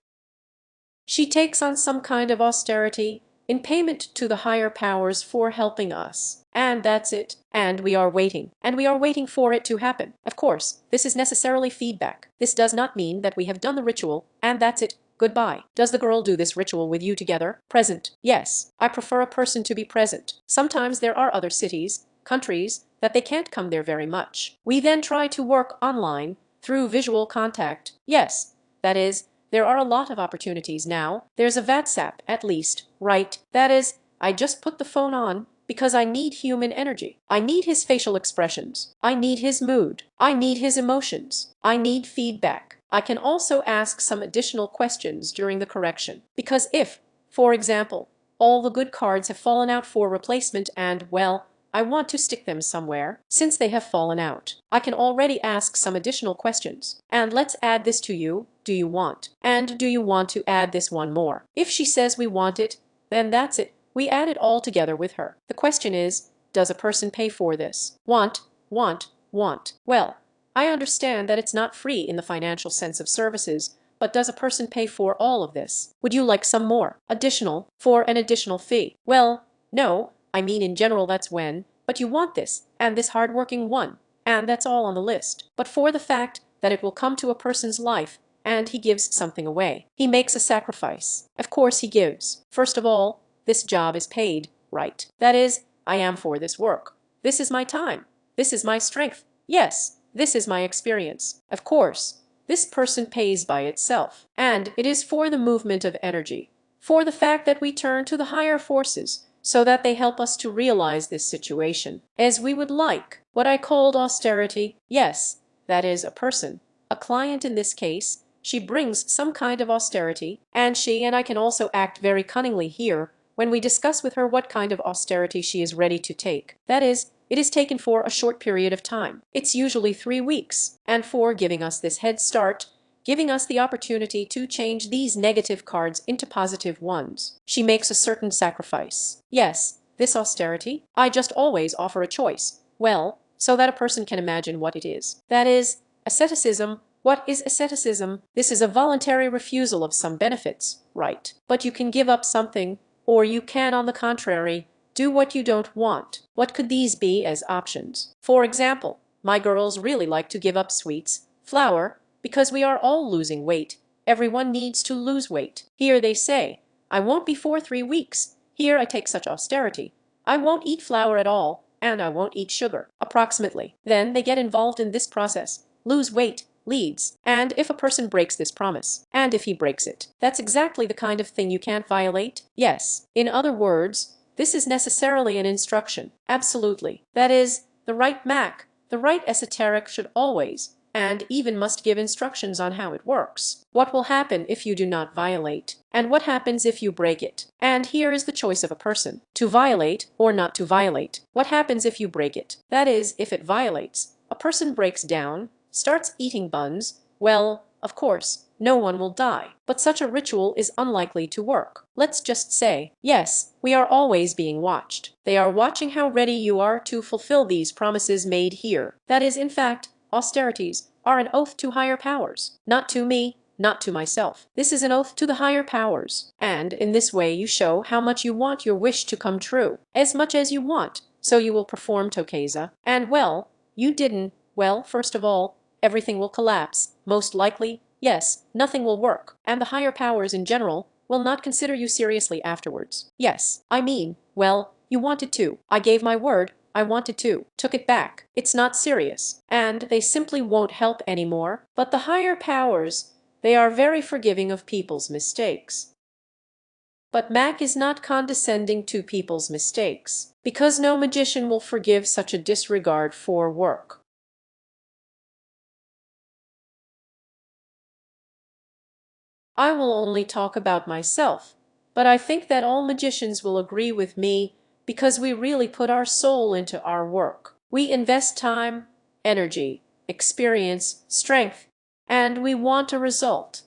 She takes on some kind of austerity in payment to the higher powers for helping us. And that's it. And we are waiting. And we are waiting for it to happen. Of course, this is necessarily feedback. This does not mean that we have done the ritual, and that's it. Goodbye. Does the girl do this ritual with you together? Present. Yes. I prefer a person to be present. Sometimes there are other cities, countries, that they can't come there very much. We then try to work online, through visual contact. Yes. That is, there are a lot of opportunities now. There's a WhatsApp, at least, right? That is, I just put the phone on because I need human energy. I need his facial expressions. I need his mood. I need his emotions. I need feedback. I can also ask some additional questions during the correction. Because if, for example, all the good cards have fallen out for replacement and, well, I want to stick them somewhere, since they have fallen out, I can already ask some additional questions. And let's add this to you. Do you want? And do you want to add this one more? If she says we want it, then that's it. We add it all together with her. The question is, does a person pay for this? Want, want, want. Well, I understand that it's not free in the financial sense of services, but does a person pay for all of this? Would you like some more? Additional, for an additional fee? Well, no, I mean in general that's when, but you want this, and this hard-working one, and that's all on the list. But for the fact that it will come to a person's life, and he gives something away. He makes a sacrifice. Of course he gives. First of all, this job is paid, right? That is, I am for this work. This is my time. This is my strength. Yes, this is my experience. Of course, this person pays by itself. And it is for the movement of energy, for the fact that we turn to the higher forces, so that they help us to realize this situation as we would like. What I called austerity, yes, that is a person, a client in this case. She brings some kind of austerity, and she and I can also act very cunningly here when we discuss with her what kind of austerity she is ready to take. That is, it is taken for a short period of time. It's usually 3 weeks, and for giving us this head start, giving us the opportunity to change these negative cards into positive ones. She makes a certain sacrifice. Yes, this austerity, I just always offer a choice. Well, so that a person can imagine what it is. That is, asceticism. What is asceticism? This is a voluntary refusal of some benefits, right? But you can give up something, or you can, on the contrary, do what you don't want. What could these be as options? For example, my girls really like to give up sweets, flour, because we are all losing weight. Everyone needs to lose weight. Here they say, I won't be for 3 weeks. Here I take such austerity. I won't eat flour at all, and I won't eat sugar, approximately. Then they get involved in this process, lose weight, leads. And if a person breaks this promise, and if he breaks it, that's exactly the kind of thing you can't violate? Yes. In other words, this is necessarily an instruction. Absolutely. That is, the right Mac, the right esoteric should always, and even must give instructions on how it works. What will happen if you do not violate? And what happens if you break it? And here is the choice of a person, to violate or not to violate. What happens if you break it? That is, if it violates, a person breaks down, starts eating buns, well, of course, no one will die. But such a ritual is unlikely to work. Let's just say, yes, we are always being watched. They are watching how ready you are to fulfill these promises made here. That is, in fact, austerities are an oath to higher powers, not to me, not to myself. This is an oath to the higher powers. And in this way you show how much you want your wish to come true. As much as you want, so you will perform Tokeza. And well, you didn't. Well, first of all, everything will collapse. Most likely, yes, nothing will work. And the higher powers in general will not consider you seriously afterwards. Yes, I mean, well, you wanted to. I gave my word. I wanted to. Took it back. It's not serious. And they simply won't help anymore. But the higher powers, they are very forgiving of people's mistakes. But Mac is not condescending to people's mistakes, because no magician will forgive such a disregard for work. I will only talk about myself, but I think that all magicians will agree with me because we really put our soul into our work. We invest time, energy, experience, strength, and we want a result.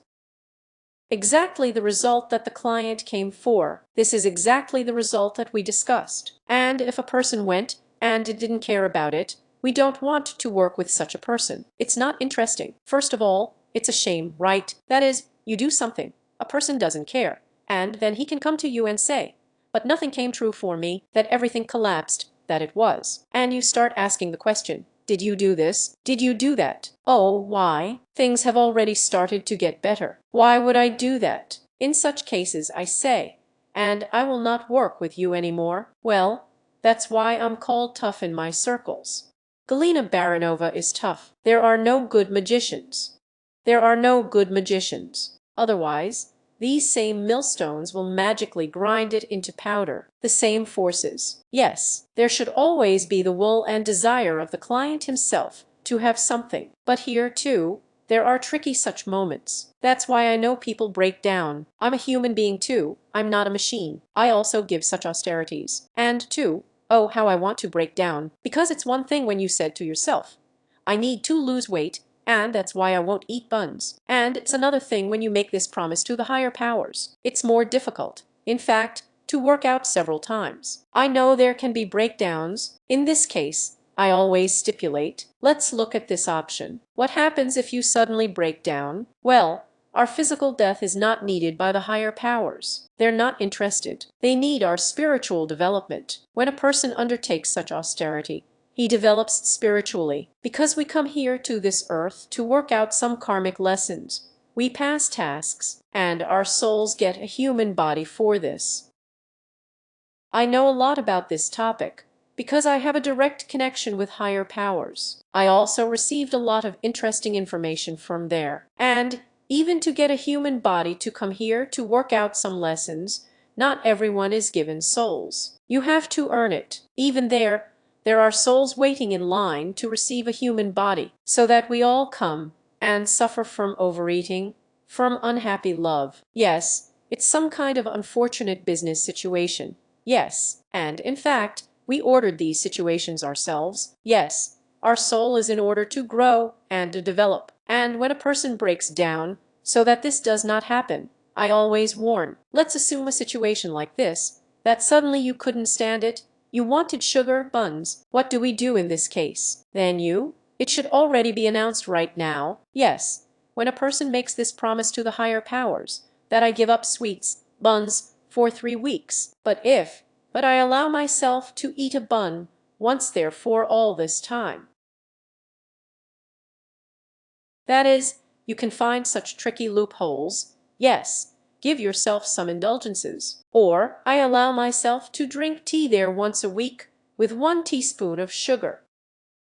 Exactly the result that the client came for. This is exactly the result that we discussed. And if a person went and didn't care about it, we don't want to work with such a person. It's not interesting. First of all, it's a shame, right? That is, you do something, a person doesn't care, and then he can come to you and say, but nothing came true for me, that everything collapsed, that it was. And you start asking the question, did you do this? Did you do that? Oh, why? Things have already started to get better. Why would I do that? In such cases, I say, and I will not work with you anymore. Well, that's why I'm called tough in my circles. Galina Baranova is tough. There are no good magicians. There are no good magicians. Otherwise, these same millstones will magically grind it into powder. The same forces. Yes, there should always be the will and desire of the client himself to have something. But here, too, there are tricky such moments. That's why I know people break down. I'm a human being, too. I'm not a machine. I also give such austerities. And, too, oh, how I want to break down. Because it's one thing when you said to yourself, I need to lose weight, and that's why I won't eat buns. And it's another thing when you make this promise to the higher powers. It's more difficult, in fact, to work out several times. I know there can be breakdowns. In this case, I always stipulate, let's look at this option. What happens if you suddenly break down? Well, our physical death is not needed by the higher powers. They're not interested. They need our spiritual development. When a person undertakes such austerity, he develops spiritually. Because we come here to this earth to work out some karmic lessons. We pass tasks, and our souls get a human body for this. I know a lot about this topic, because I have a direct connection with higher powers. I also received a lot of interesting information from there. And even to get a human body to come here to work out some lessons, not everyone is given souls. You have to earn it. Even there are souls waiting in line to receive a human body, so that we all come and suffer from overeating, from unhappy love. Yes, it's some kind of unfortunate business situation. Yes, and in fact, we ordered these situations ourselves. Yes, our soul is in order to grow and to develop. And when a person breaks down, so that this does not happen, I always warn. Let's assume a situation like this, that suddenly you couldn't stand it. You wanted sugar, buns. What do we do in this case? Then it should already be announced right now. Yes, when a person makes this promise to the higher powers, that I give up sweets, buns, for 3 weeks. But I allow myself to eat a bun once therefore all this time. That is, you can find such tricky loopholes. Yes, give yourself some indulgences. Or, I allow myself to drink tea there once a week, with 1 teaspoon of sugar.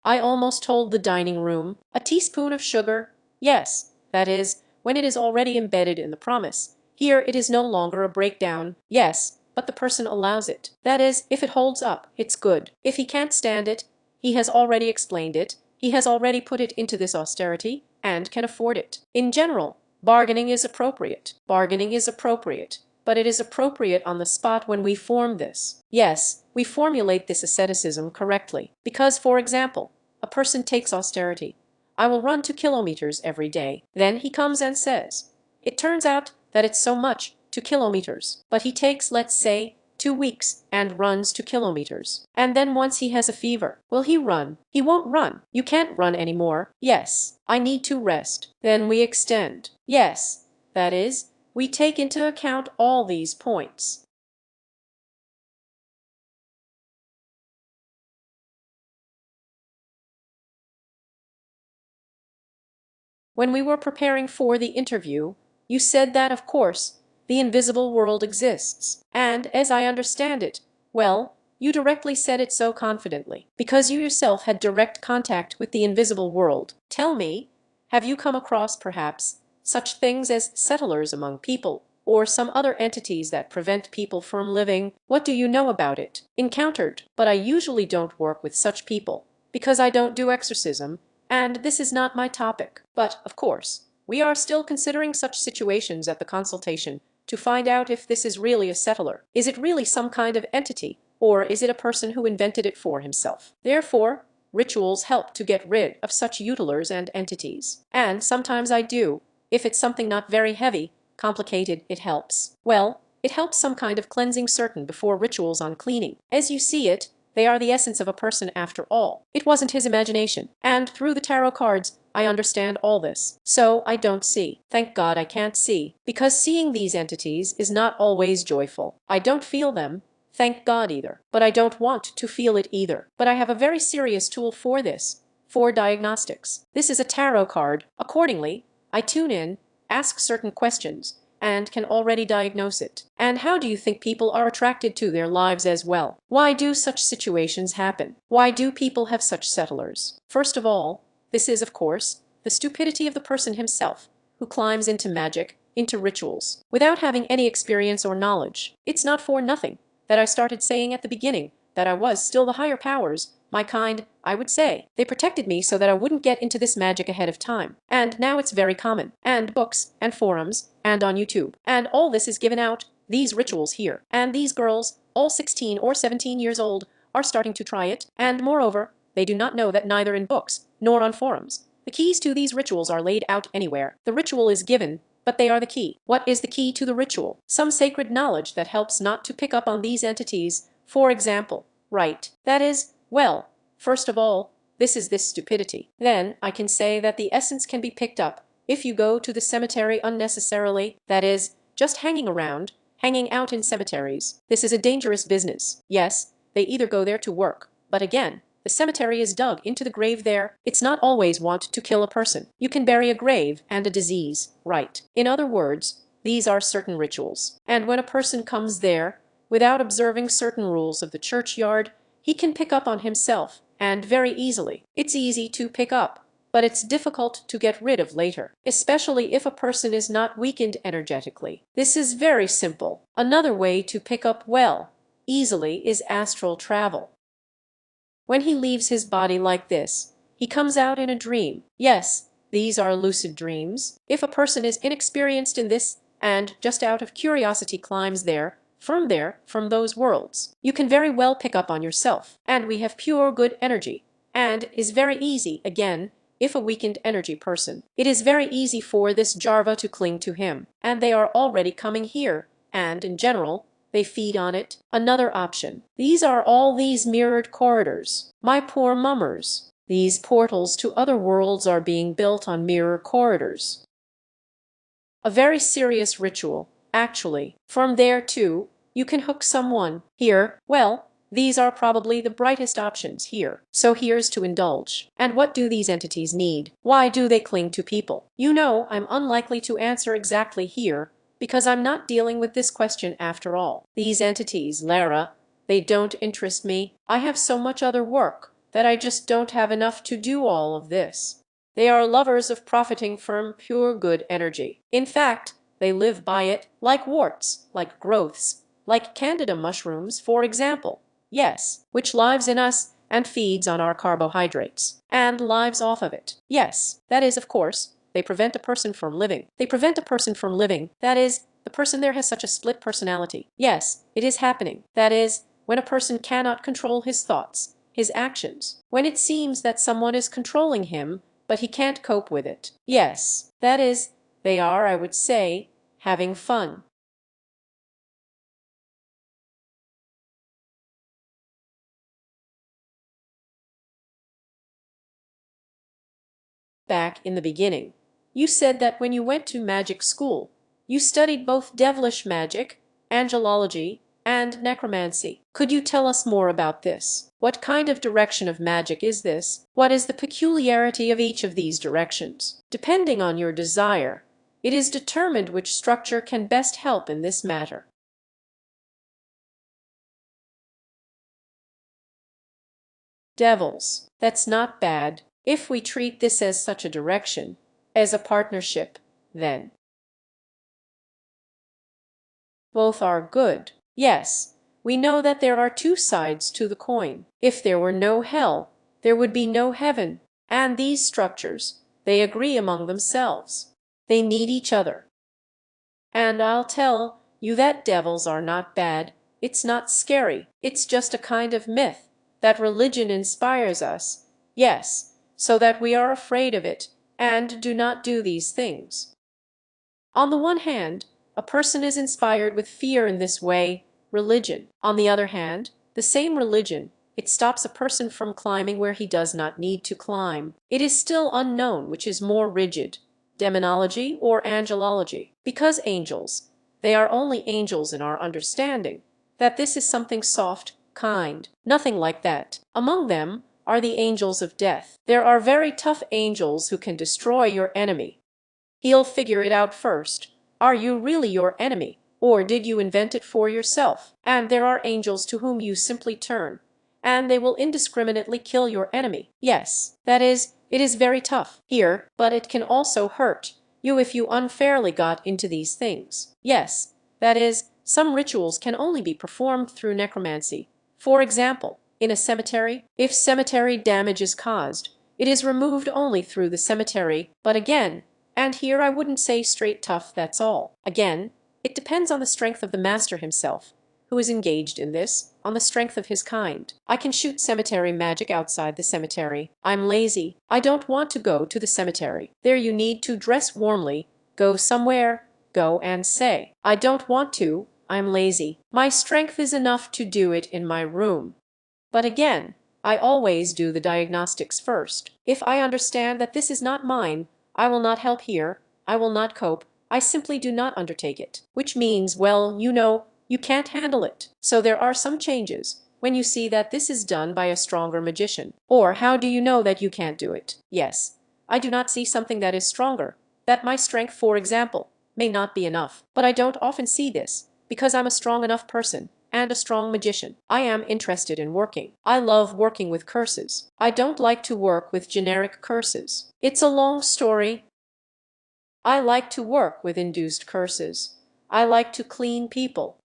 I almost told the dining room, a teaspoon of sugar? Yes, that is, when it is already embedded in the promise. Here it is no longer a breakdown. Yes, but the person allows it. That is, if it holds up, it's good. If he can't stand it, he has already explained it, he has already put it into this austerity, and can afford it. In general, bargaining is appropriate. Bargaining is appropriate. But it is appropriate on the spot when we form this. Yes, we formulate this asceticism correctly. Because, for example, a person takes austerity. I will run 2 kilometers every day. Then he comes and says, it turns out that it's so much, 2 kilometers. But he takes, let's say, 2 weeks and runs 2 kilometers. And then once he has a fever, will he run? He won't run. You can't run anymore. Yes, I need to rest. Then we extend. Yes, that is, we take into account all these points. When we were preparing for the interview, you said that, of course, the invisible world exists. And, as I understand it, well, you directly said it so confidently, because you yourself had direct contact with the invisible world. Tell me, have you come across, perhaps, such things as settlers among people, or some other entities that prevent people from living? What do you know about it? Encountered, but I usually don't work with such people, because I don't do exorcism, and this is not my topic. But, of course, we are still considering such situations at the consultation to find out if this is really a settler. Is it really some kind of entity, or is it a person who invented it for himself? Therefore, rituals help to get rid of such utilers and entities. And sometimes I do. If it's something not very heavy, complicated, it helps. Well, it helps some kind of cleansing certain before rituals on cleaning. As you see it, they are the essence of a person after all. It wasn't his imagination. And through the tarot cards, I understand all this. So I don't see. Thank God I can't see. Because seeing these entities is not always joyful. I don't feel them. Thank God either. But I don't want to feel it either. But I have a very serious tool for this. For diagnostics. This is a tarot card. Accordingly, I tune in, ask certain questions, and can already diagnose it. And how do you think people are attracted to their lives as well? Why do such situations happen? Why do people have such settlers? First of all, this is, of course, the stupidity of the person himself, who climbs into magic, into rituals, without having any experience or knowledge. It's not for nothing that I started saying at the beginning that I was still the higher powers, my kind, I would say. They protected me so that I wouldn't get into this magic ahead of time. And now it's very common. And books, and forums, and on YouTube. And all this is given out, these rituals here. And these girls, all 16 or 17 years old, are starting to try it. And moreover, they do not know that neither in books, nor on forums, the keys to these rituals are laid out anywhere. The ritual is given, but they are the key. What is the key to the ritual? Some sacred knowledge that helps not to pick up on these entities, for example. Right. That is, well, first of all, this is this stupidity. Then I can say that the essence can be picked up if you go to the cemetery unnecessarily, that is, just hanging around, hanging out in cemeteries. This is a dangerous business. Yes, they either go there to work, but again, the cemetery is dug into the grave there. It's not always want to kill a person. You can bury a grave and a disease, right? In other words, these are certain rituals. And when a person comes there, without observing certain rules of the churchyard, he can pick up on himself, and very easily. It's easy to pick up, but it's difficult to get rid of later, especially if a person is not weakened energetically. This is very simple. Another way to pick up well, easily, is astral travel. When he leaves his body like this, he comes out in a dream. Yes, these are lucid dreams. If a person is inexperienced in this, and just out of curiosity climbs there, from those worlds, you can very well pick up on yourself. And we have pure good energy, and is very easy, again, if a weakened energy person. It is very easy for this Jarva to cling to him, and they are already coming here, and in general, they feed on it. Another option. These are all these mirrored corridors. My poor mummers. These portals to other worlds are being built on mirror corridors. A very serious ritual, actually. From there, too, you can hook someone. Here, well, these are probably the brightest options here. So here's to indulge. And what do these entities need? Why do they cling to people? You know, I'm unlikely to answer exactly here, because I'm not dealing with this question after all. These entities, Lara, they don't interest me. I have so much other work that I just don't have enough to do all of this. They are lovers of profiting from pure good energy. In fact, they live by it, like warts, like growths, like candida mushrooms, for example. Yes, which lives in us and feeds on our carbohydrates, and lives off of it. Yes, that is, of course, they prevent a person from living. They prevent a person from living. That is, the person there has such a split personality. Yes, it is happening. That is, when a person cannot control his thoughts, his actions, when it seems that someone is controlling him, but he can't cope with it. Yes, that is, they are, I would say, having fun. Back in the beginning, you said that when you went to magic school, you studied both devilish magic, angelology, and necromancy. Could you tell us more about this? What kind of direction of magic is this? What is the peculiarity of each of these directions? Depending on your desire, it is determined which structure can best help in this matter. Devils. That's not bad. If we treat this as such a direction, as a partnership, then both are good. Yes, we know that there are two sides to the coin. If there were no hell, there would be no heaven. And these structures, they agree among themselves. They need each other. And I'll tell you that devils are not bad. It's not scary. It's just a kind of myth that religion inspires us. Yes, so that we are afraid of it and do not do these things. On the one hand, a person is inspired with fear in this way, religion. On the other hand, the same religion, it stops a person from climbing where he does not need to climb. It is still unknown which is more rigid, demonology or angelology, because angels, they are only angels in our understanding, that this is something soft, kind, nothing like that. Among them are the angels of death. There are very tough angels who can destroy your enemy. He'll figure it out first. Are you really your enemy, or did you invent it for yourself? And there are angels to whom you simply turn, and they will indiscriminately kill your enemy. Yes, that is, it is very tough here, but it can also hurt you if you unfairly got into these things. Yes, that is, some rituals can only be performed through necromancy. For example, in a cemetery, if cemetery damage is caused, it is removed only through the cemetery, but again, and here I wouldn't say straight tough, that's all. Again, it depends on the strength of the master himself, who is engaged in this, on the strength of his kind. I can shoot cemetery magic outside the cemetery. I'm lazy. I don't want to go to the cemetery. There you need to dress warmly, go somewhere, go and say, I don't want to, I'm lazy. My strength is enough to do it in my room. But again, I always do the diagnostics first. If I understand that this is not mine, I will not help here, I will not cope, I simply do not undertake it. Which means, well, you know, you can't handle it. So there are some changes when you see that this is done by a stronger magician. Or how do you know that you can't do it? Yes, I do not see something that is stronger, that my strength, for example, may not be enough. But I don't often see this, because I'm a strong enough person and a strong magician. I am interested in working. I love working with curses. I don't like to work with generic curses. It's a long story. I like to work with induced curses. I like to clean people.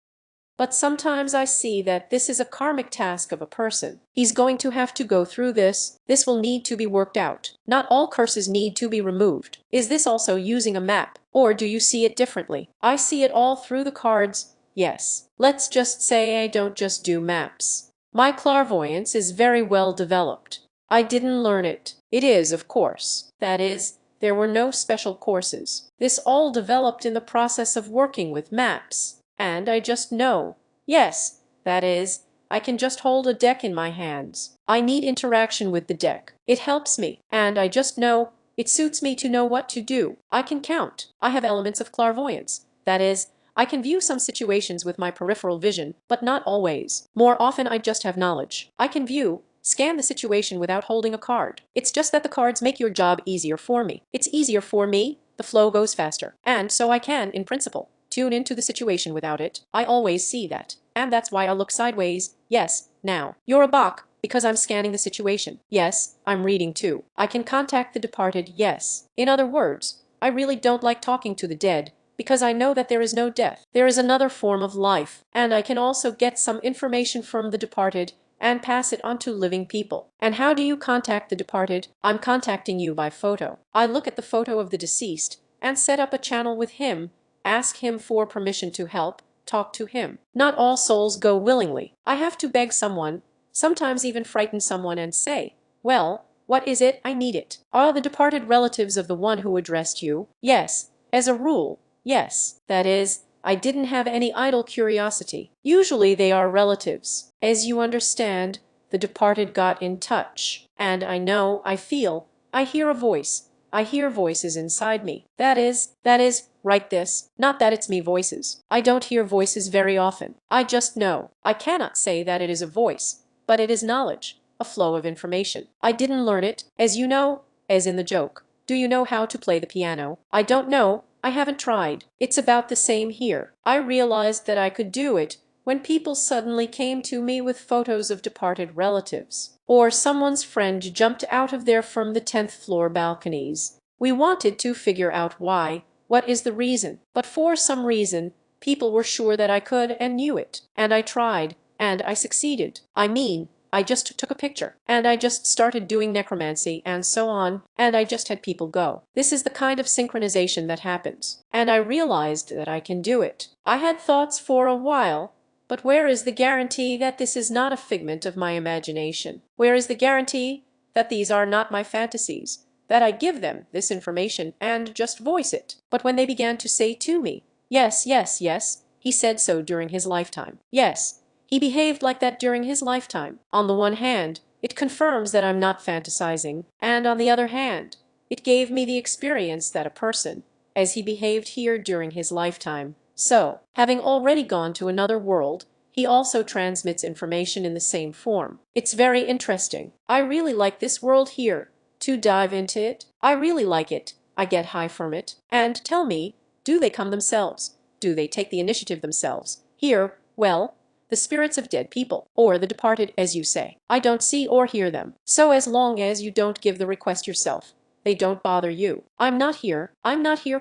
But sometimes I see that this is a karmic task of a person. He's going to have to go through this. This will need to be worked out. Not all curses need to be removed. Is this also using a map? Or do you see it differently? I see it all through the cards. Yes. Let's just say I don't just do maps. My clairvoyance is very well developed. I didn't learn it. It is, of course. That is, there were no special courses. This all developed in the process of working with maps. And I just know. Yes, that is, I can just hold a deck in my hands. I need interaction with the deck. It helps me. And I just know. It suits me to know what to do. I can count. I have elements of clairvoyance. That is, I can view some situations with my peripheral vision, but not always. More often I just have knowledge. I can view, scan the situation without holding a card. It's just that the cards make your job easier for me. It's easier for me, the flow goes faster. And so I can, in principle, tune into the situation without it. I always see that. And that's why I look sideways. Yes, now. You're a bok, because I'm scanning the situation. Yes, I'm reading too. I can contact the departed, yes. In other words, I really don't like talking to the dead, because I know that there is no death. There is another form of life, and I can also get some information from the departed and pass it on to living people. And how do you contact the departed? I'm contacting you by photo. I look at the photo of the deceased and set up a channel with him, ask him for permission to help, talk to him. Not all souls go willingly. I have to beg someone, sometimes even frighten someone and say, well, what is it? I need it. Are the departed relatives of the one who addressed you? Yes. As a rule, yes. That is, I didn't have any idle curiosity. Usually they are relatives. As you understand, the departed got in touch. And I know, I feel, I hear a voice. I hear voices inside me. That is, write this. Not that it's me voices. I don't hear voices very often. I just know. I cannot say that it is a voice, but it is knowledge, a flow of information. I didn't learn it, as you know, as in the joke. Do you know how to play the piano? I don't know. I haven't tried. It's about the same here. I realized that I could do it when people suddenly came to me with photos of departed relatives, or someone's friend jumped out of there from the 10th floor balconies. We wanted to figure out why, what is the reason, but for some reason, people were sure that I could and knew it, and I tried, and I succeeded. I mean, I just took a picture, and I just started doing necromancy and so on, and I just had people go. This is the kind of synchronization that happens, and I realized that I can do it. I had thoughts for a while, but where is the guarantee that this is not a figment of my imagination? Where is the guarantee that these are not my fantasies, that I give them this information and just voice it? But when they began to say to me, yes, yes, yes, he said so during his lifetime. Yes, he behaved like that during his lifetime. On the one hand, it confirms that I'm not fantasizing, and on the other hand, it gave me the experience that a person, as he behaved here during his lifetime, so, having already gone to another world, he also transmits information in the same form. It's very interesting. I really like this world here. To dive into it, I really like it. I get high from it. And tell me, do they come themselves? Do they take the initiative themselves? Here, well, the spirits of dead people, or the departed, as you say. I don't see or hear them. So as long as you don't give the request yourself, they don't bother you. I'm not here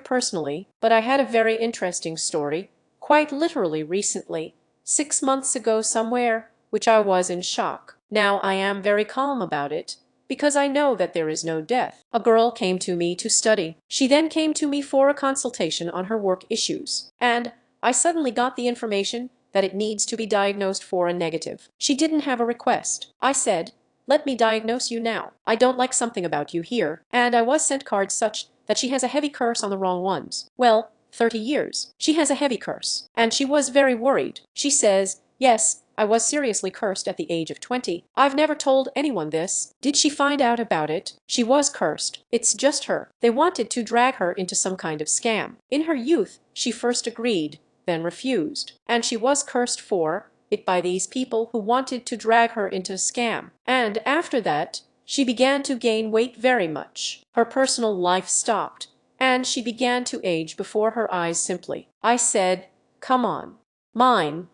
personally, but I had a very interesting story, quite literally recently, 6 months ago somewhere, which I was in shock. Now I am very calm about it, because I know that there is no death. A girl came to me to study. She then came to me for a consultation on her work issues, and I suddenly got the information that it needs to be diagnosed for a negative. She didn't have a request. I said, let me diagnose you now. I don't like something about you here, and I was sent cards such that she has a heavy curse on the wrong ones. Well, 30 years. She has a heavy curse, and she was very worried. She says, yes, I was seriously cursed at the age of 20. I've never told anyone this. Did she find out about it? She was cursed. It's just her. They wanted to drag her into some kind of scam. In her youth, she first agreed, then refused, and she was cursed for it by these people who wanted to drag her into a scam. And after that, she began to gain weight very much. Her personal life stopped, and she began to age before her eyes simply. I said, come on. Mine.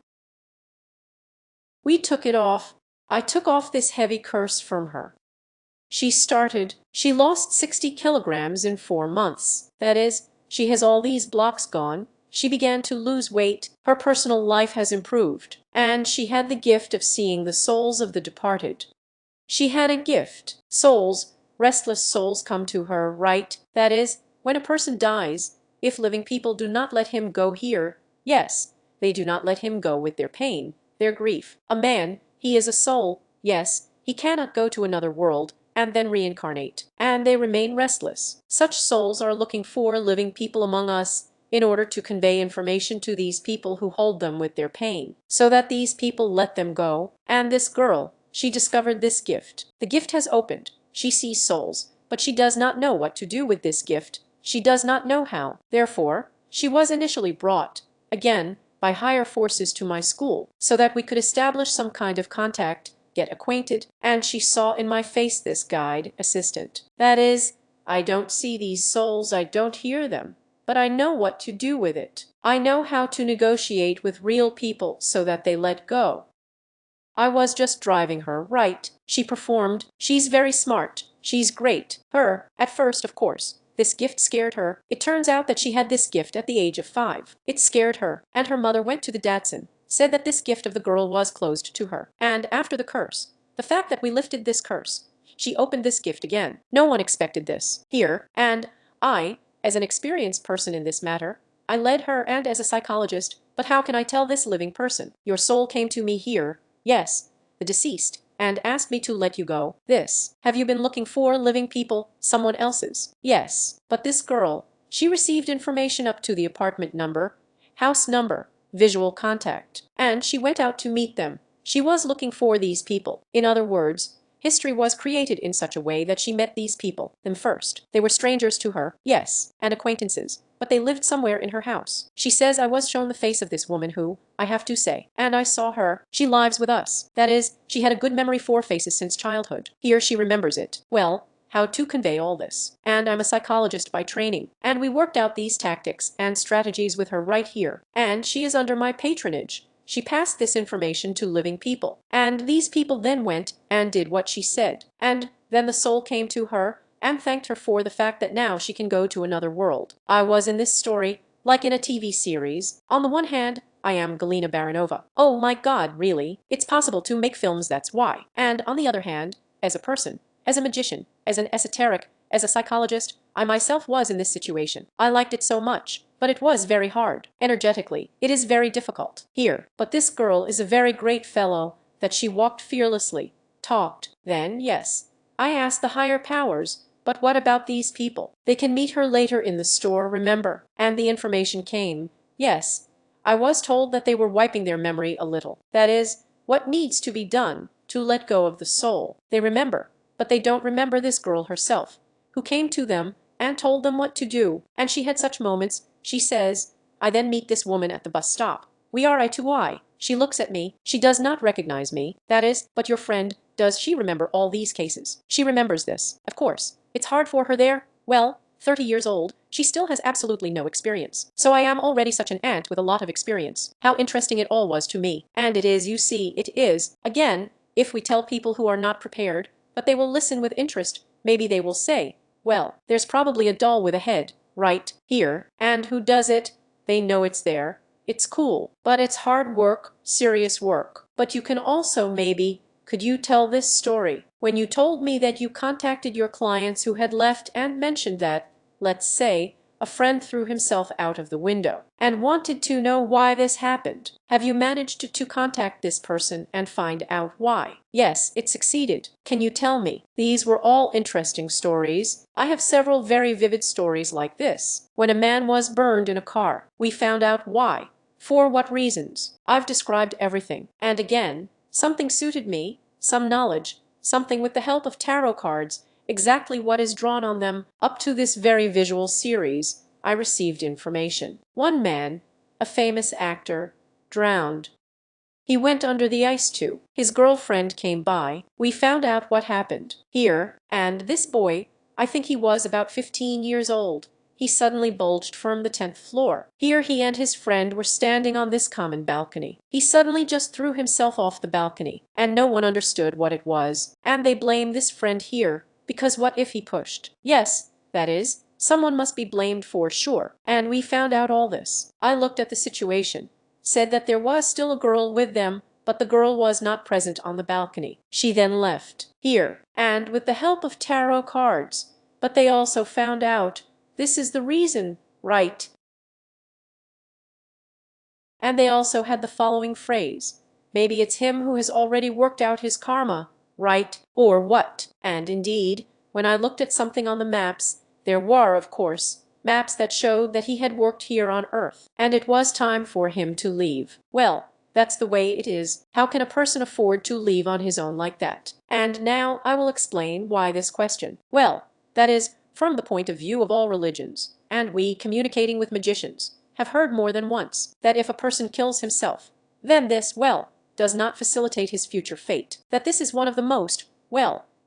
We took it off. I took off this heavy curse from her. She lost 60 kilograms in 4 months. That is, she has all these blocks gone. She began to lose weight. Her personal life has improved. And she had the gift of seeing the souls of the departed. She had a gift. Souls, restless souls come to her, right? That is, when a person dies, if living people do not let him go here, yes, they do not let him go with their pain, their grief. A man, he is a soul, yes, he cannot go to another world and then reincarnate, and they remain restless. Such souls are looking for living people among us in order to convey information to these people who hold them with their pain, so that these people let them go. And this girl, she discovered this gift. The gift has opened. She sees souls, but she does not know what to do with this gift. She does not know how. Therefore, she was initially brought, again, by higher forces to my school, so that we could establish some kind of contact, get acquainted, and she saw in my face this guide, assistant. That is, I don't see these souls, I don't hear them, but I know what to do with it. I know how to negotiate with real people so that they let go. I was just driving her right. She performed. She's very smart. She's great. At first, of course, this gift scared her. It turns out that she had this gift at the age of 5. It scared her, and her mother went to the Datsun, said that this gift of the girl was closed to her. And after the curse, the fact that we lifted this curse, she opened this gift again. No one expected this. And I, as an experienced person in this matter, I led her, and as a psychologist, but how can I tell this living person? Your soul came to me here. Yes, the deceased, and asked me to let you go. Have you been looking for living people, someone else's? Yes, but this girl, she received information up to the apartment number, house number, visual contact, and she went out to meet them. She was looking for these people. In other words, history was created in such a way that she met these people, them first. They were strangers to her, yes, and acquaintances, but they lived somewhere in her house. She says I was shown the face of this woman who, I have to say, and I saw her. She lives with us. That is, she had a good memory for faces since childhood. Here she remembers it. Well, how to convey all this. And I'm a psychologist by training, and we worked out these tactics and strategies with her right here, and she is under my patronage. She passed this information to living people, and these people then went and did what she said, and then the soul came to her and thanked her for the fact that now she can go to another world. I was in this story, like in a TV series. On the one hand, I am Galina Baranova. Oh my God, really? It's possible to make films, that's why. And on the other hand, as a person, as a magician, as an esoteric, as a psychologist, I myself was in this situation. I liked it so much, but it was very hard. Energetically, it is very difficult. But this girl is a very great fellow, that she walked fearlessly, talked. Then, yes, I asked the higher powers, but what about these people? They can meet her later in the store, remember? And the information came. Yes, I was told that they were wiping their memory a little. That is, what needs to be done to let go of the soul. They remember, but they don't remember this girl herself, who came to them and told them what to do. And she had such moments. She says, I then meet this woman at the bus stop. We are eye to eye. She looks at me. She does not recognize me. That is, but your friend, does she remember all these cases? She remembers this. Of course, it's hard for her there. Well, 30 years old, she still has absolutely no experience. So I am already such an ant with a lot of experience. How interesting it all was to me. And it is, you see, it is. Again, if we tell people who are not prepared, but they will listen with interest, maybe they will say, well, there's probably a doll with a head, right here, and who does it? They know it's there. It's cool, but it's hard work, serious work. But you can also could you tell this story? When you told me that you contacted your clients who had left and mentioned that, let's say, a friend threw himself out of the window and wanted to know why this happened. Have you managed to contact this person and find out why? Yes, it succeeded. Can you tell me? These were all interesting stories. I have several very vivid stories like this. When a man was burned in a car, we found out why. For what reasons? I've described everything. And again, something suited me, some knowledge, something with the help of tarot cards, exactly what is drawn on them. Up to this very visual series, I received information. One man, a famous actor, drowned. He went under the ice too. His girlfriend came by. We found out what happened. And this boy, I think he was about 15 years old. He suddenly bulged from the 10th floor. He and his friend were standing on this common balcony. He suddenly just threw himself off the balcony, and no one understood what it was. And they blame this friend here, because what if he pushed? Yes, that is, someone must be blamed for sure. And we found out all this. I looked at the situation, said that there was still a girl with them, but the girl was not present on the balcony. She then left. And with the help of tarot cards. But they also found out this is the reason, right? And they also had the following phrase. Maybe it's him who has already worked out his karma, right? Or what? And indeed, when I looked at something on the maps, there were, of course, maps that showed that he had worked here on Earth, and it was time for him to leave. Well, that's the way it is. How can a person afford to leave on his own like that? And now I will explain why this question. Well, that is, from the point of view of all religions, and we, communicating with magicians, have heard more than once that if a person kills himself, then this, does not facilitate his future fate. That this is one of the most,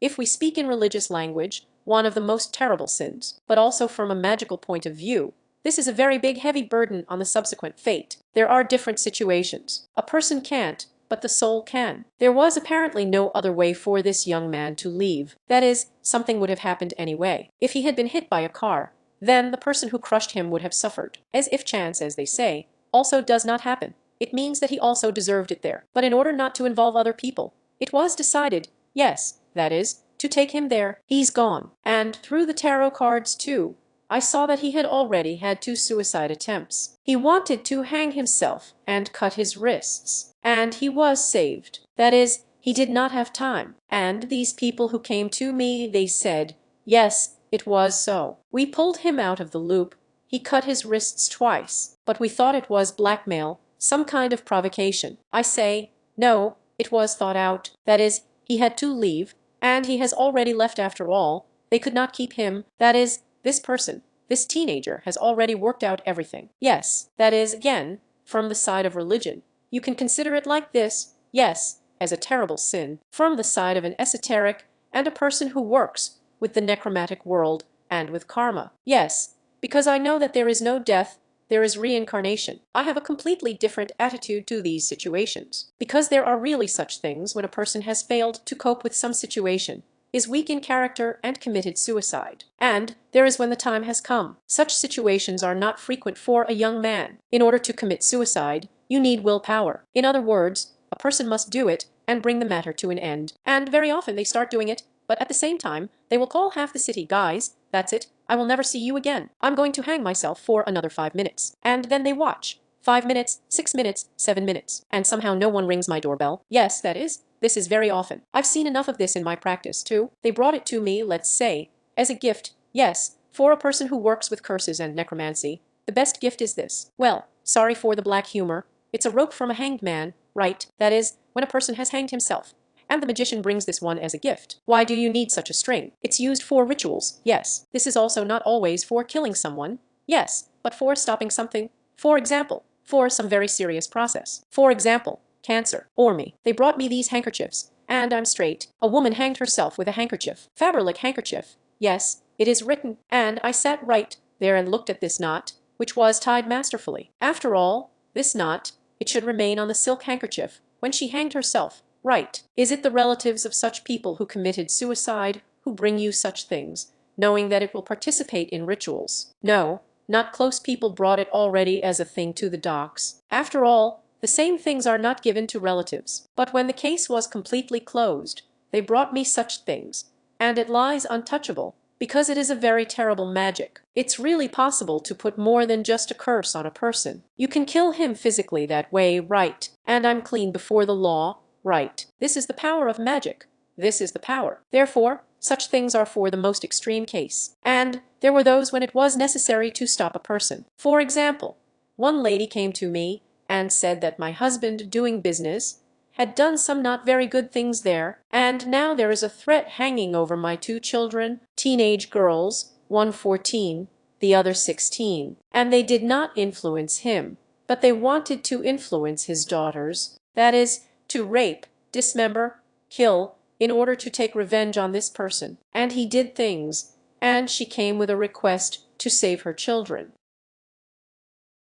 if we speak in religious language, one of the most terrible sins. But also from a magical point of view, This is a very big heavy burden on the subsequent fate. There are different situations. A person can't, but the soul can. There was apparently no other way for this young man to leave. That is, something would have happened anyway. If he had been hit by a car, then the person who crushed him would have suffered. As if chance, as they say, also does not happen, it means that he also deserved it there. But in order not to involve other people, it was decided, yes, that is, to take him there. He's gone. And through the tarot cards too, I saw that he had already had 2 suicide attempts. He wanted to hang himself and cut his wrists. And he was saved. That is, he did not have time. And these people who came to me, they said, yes, it was so. We pulled him out of the loop. He cut his wrists twice. But we thought it was blackmail, some kind of provocation. I say, no, it was thought out. That is, he had to leave, and he has already left after all. They could not keep him. That is, this person, this teenager, has already worked out everything. Yes, that is, again, from the side of religion. You can consider it like this, yes, as a terrible sin. From the side of an esoteric and a person who works with the necromantic world and with karma. Yes, because I know that there is no death, there is reincarnation. I have a completely different attitude to these situations. Because there are really such things when a person has failed to cope with some situation, is weak in character and committed suicide. And there is when the time has come. Such situations are not frequent for a young man. In order to commit suicide, you need willpower. In other words, a person must do it and bring the matter to an end. And very often they start doing it, but at the same time, they will call half the city, guys, that's it, I will never see you again. I'm going to hang myself for another 5 minutes. And then they watch. 5 minutes, 6 minutes, 7 minutes. And somehow no one rings my doorbell. Yes, that is. This is very often. I've seen enough of this in my practice, too. They brought it to me, let's say, as a gift. Yes, for a person who works with curses and necromancy, the best gift is this. Well, sorry for the black humor. It's a rope from a hanged man, right? That is, when a person has hanged himself. And the magician brings this one as a gift. Why do you need such a string? It's used for rituals, yes. This is also not always for killing someone, yes, but for stopping something. For example, for some very serious process. For example, cancer, or me. They brought me these handkerchiefs, and I'm straight. A woman hanged herself with a handkerchief. Fabric handkerchief. Yes, it is written. And I sat right there and looked at this knot, which was tied masterfully. After all, this knot, it should remain on the silk handkerchief when she hanged herself. Right. Is it the relatives of such people who committed suicide who bring you such things, knowing that it will participate in rituals? No, not close people brought it already as a thing to the docks. After all, the same things are not given to relatives. But when the case was completely closed, they brought me such things, and it lies untouchable, because it is a very terrible magic. It's really possible to put more than just a curse on a person. You can kill him physically that way, right? And I'm clean before the law. Right. This is the power of magic. This is the power. Therefore, such things are for the most extreme case. And there were those when it was necessary to stop a person. For example, one lady came to me and said that my husband, doing business, had done some not very good things there, and now there is a threat hanging over my 2 children, teenage girls, one 14, the other 16. And they did not influence him, but they wanted to influence his daughters, that is, to rape, dismember, kill, in order to take revenge on this person. And he did things, and she came with a request to save her children.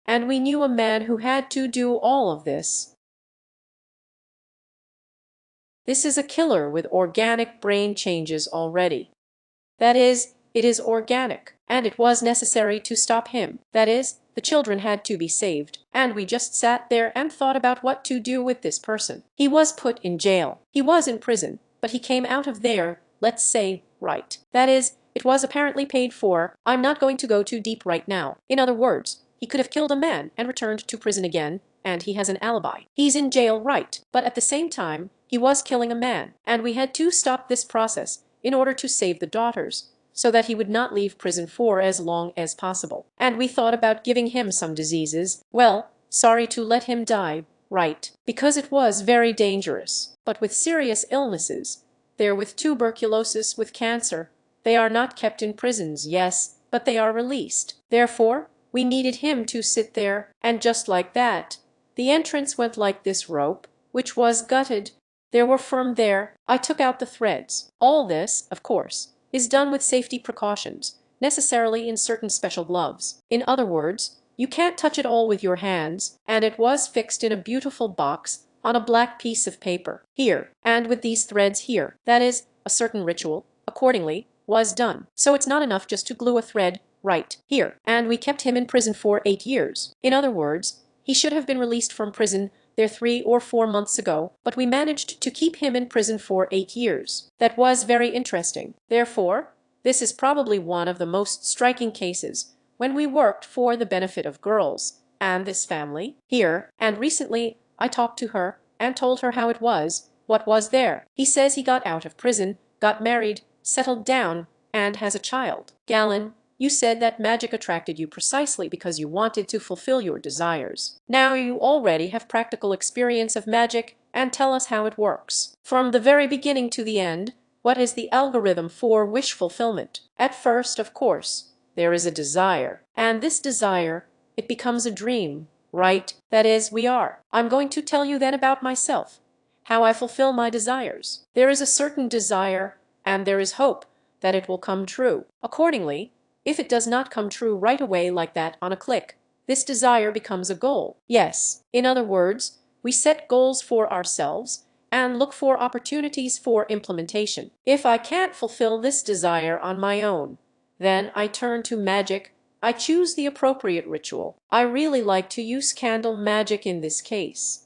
And we knew a man who had to do all of this. This is a killer with organic brain changes already. That is, it is organic, and it was necessary to stop him. That is, the children had to be saved, and we just sat there and thought about what to do with this person. He was put in jail. He was in prison, but he came out of there, let's say, right. That is, it was apparently paid for. I'm not going to go too deep right now. In other words, he could have killed a man and returned to prison again, and he has an alibi. He's in jail, right, but at the same time, he was killing a man, and we had to stop this process in order to save the daughters, so that he would not leave prison for as long as possible. And we thought about giving him some diseases. Well, sorry to let him die, right, because it was very dangerous. But with serious illnesses, they're with tuberculosis, with cancer, they are not kept in prisons, yes, but they are released. Therefore, we needed him to sit there, and just like that, the entrance went like this rope, which was gutted. There were from there, I took out the threads. All this, of course, is done with safety precautions, necessarily in certain special gloves. In other words, you can't touch it all with your hands, and it was fixed in a beautiful box on a black piece of paper here, and with these threads here. That is, a certain ritual, accordingly, was done. So it's not enough just to glue a thread right here. And we kept him in prison for 8 years. In other words, he should have been released from prison there 3 or 4 months ago, but we managed to keep him in prison for 8 years. That was very interesting. Therefore, this is probably one of the most striking cases when we worked for the benefit of girls and this family here, and recently I talked to her and told her how it was, what was there. He says he got out of prison, got married, settled down, and has a child. Galin, you said that magic attracted you precisely because you wanted to fulfill your desires. Now you already have practical experience of magic, and tell us how it works. From the very beginning to the end, what is the algorithm for wish fulfillment? At first, of course, there is a desire, and this desire, it becomes a dream, right? That is, I'm going to tell you then about myself, how I fulfill my desires. There is a certain desire, and there is hope that it will come true. Accordingly, if it does not come true right away like that on a click, this desire becomes a goal. Yes, in other words, we set goals for ourselves and look for opportunities for implementation. If I can't fulfill this desire on my own, then I turn to magic. I choose the appropriate ritual. I really like to use candle magic in this case.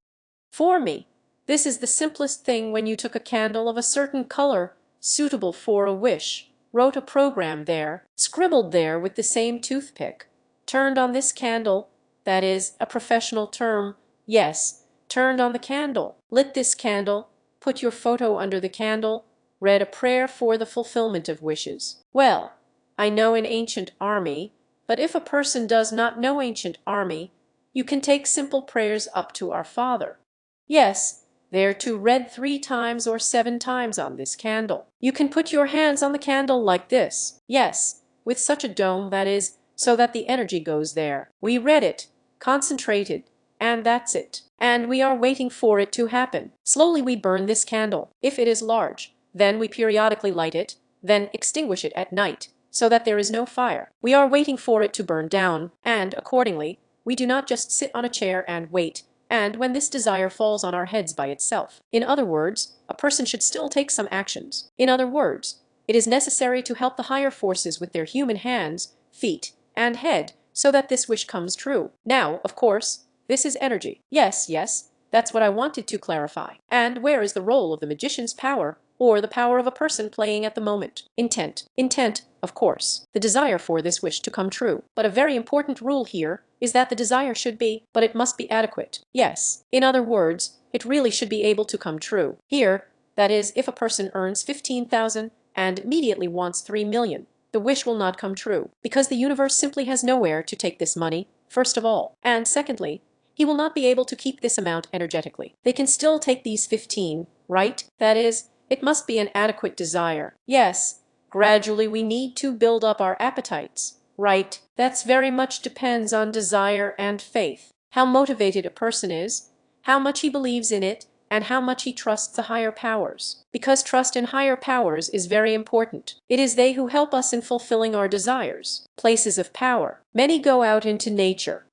For me, this is the simplest thing. When you took a candle of a certain color suitable for a wish, wrote a program there, scribbled there with the same toothpick, turned on this candle, that is a professional term, yes, turned on the candle, lit this candle, put your photo under the candle, read a prayer for the fulfillment of wishes. Well, I know an ancient army, but if a person does not know ancient army, you can take simple prayers up to Our Father. Yes, they're to read 3 times or 7 times on this candle. You can put your hands on the candle like this. Yes, with such a dome, that is, so that the energy goes there. We read it, concentrated, and that's it. And we are waiting for it to happen. Slowly we burn this candle. If it is large, then we periodically light it, then extinguish it at night, so that there is no fire. We are waiting for it to burn down, and accordingly, we do not just sit on a chair and wait, and when this desire falls on our heads by itself. In other words, a person should still take some actions. In other words, it is necessary to help the higher forces with their human hands, feet, and head, so that this wish comes true. Now, of course, this is energy. Yes, that's what I wanted to clarify. And where is the role of the magician's power, or the power of a person playing at the moment? Intent. Intent, of course, the desire for this wish to come true. But a very important rule here is that the desire should be, but it must be adequate. Yes, in other words, it really should be able to come true. Here, that is, if a person earns 15,000 and immediately wants 3 million, the wish will not come true, because the universe simply has nowhere to take this money, first of all. And secondly, he will not be able to keep this amount energetically. They can still take these 15, right? That is, it must be an adequate desire. Yes, gradually we need to build up our appetites, right? That's very much depends on desire and faith. How motivated a person is, how much he believes in it, and how much he trusts the higher powers. Because trust in higher powers is very important. It is they who help us in fulfilling our desires. Places of power. Many go out into nature.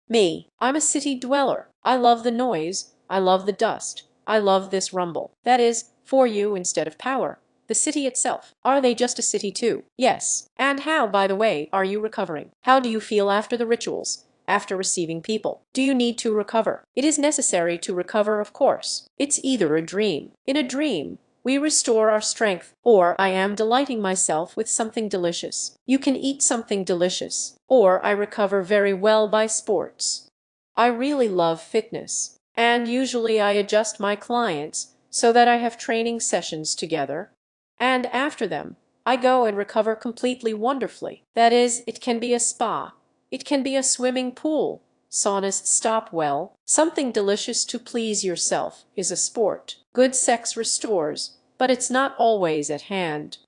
Me, I'm a city dweller. I love the noise, I love the dust, I love this rumble. That is, for you instead of power. The city itself. Are they just a city too? Yes. And how, by the way, are you recovering? How do you feel after the rituals? After receiving people? Do you need to recover? It is necessary to recover, of course. It's either a dream. In a dream, we restore our strength, or I am delighting myself with something delicious. You can eat something delicious. Or I recover very well by sports. I really love fitness, and usually I adjust my clients so that I have training sessions together, and after them, I go and recover completely wonderfully. That is, it can be a spa, it can be a swimming pool, saunas. Stop well. Something delicious to please yourself is a sport. Good sex restores, but it's not always at hand.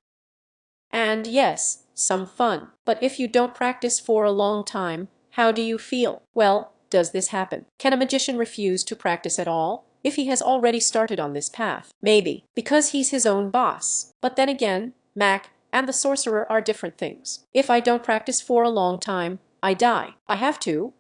And yes, some fun. But if you don't practice for a long time, how do you feel? Well, does this happen? Can a magician refuse to practice at all if he has already started on this path? Maybe, because he's his own boss. But then again, Mac, and the sorcerer are different things. If I don't practice for a long time, I die. I have to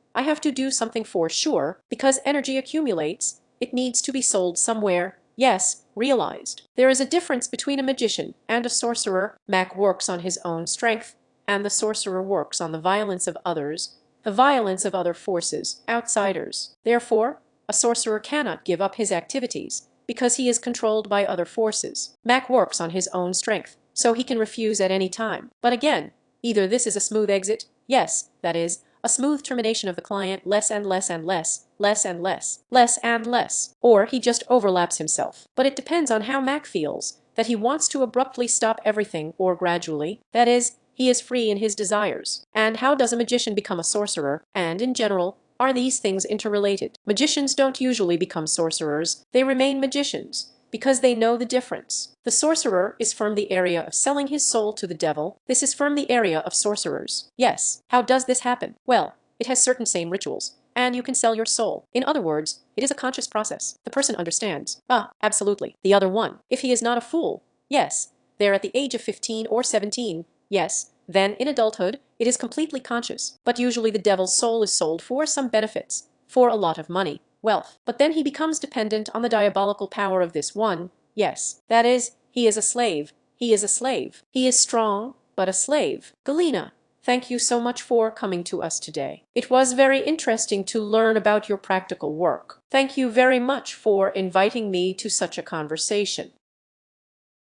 do something for sure, because energy accumulates. It needs to be sold somewhere. Yes, realized. There is a difference between a magician and a sorcerer. Mac works on his own strength, and the sorcerer works on the violence of others, the violence of other forces, outsiders. Therefore, a sorcerer cannot give up his activities, because he is controlled by other forces. Mac works on his own strength, so he can refuse at any time. But again, either this is a smooth exit, yes, that is, a smooth termination of the client, less and less and less, less and less, less and less, or he just overlaps himself. But it depends on how Mac feels, that he wants to abruptly stop everything or gradually, that is, he is free in his desires. And how does a magician become a sorcerer? And in general, are these things interrelated? Magicians don't usually become sorcerers, they remain magicians, because they know the difference. The sorcerer is from the area of selling his soul to the devil. This is from the area of sorcerers. Yes. How does this happen? Well, it has certain same rituals, and you can sell your soul. In other words, it is a conscious process. The person understands. Ah, absolutely. The other one. If he is not a fool. Yes. They're at the age of 15 or 17. Yes. Then, in adulthood, it is completely conscious. But usually the devil's soul is sold for some benefits, for a lot of money, wealth. But then he becomes dependent on the diabolical power of this one. Yes, that is, he is a slave. He is a slave. He is strong, but a slave. Galina, thank you so much for coming to us today. It was very interesting to learn about your practical work. Thank you very much for inviting me to such a conversation.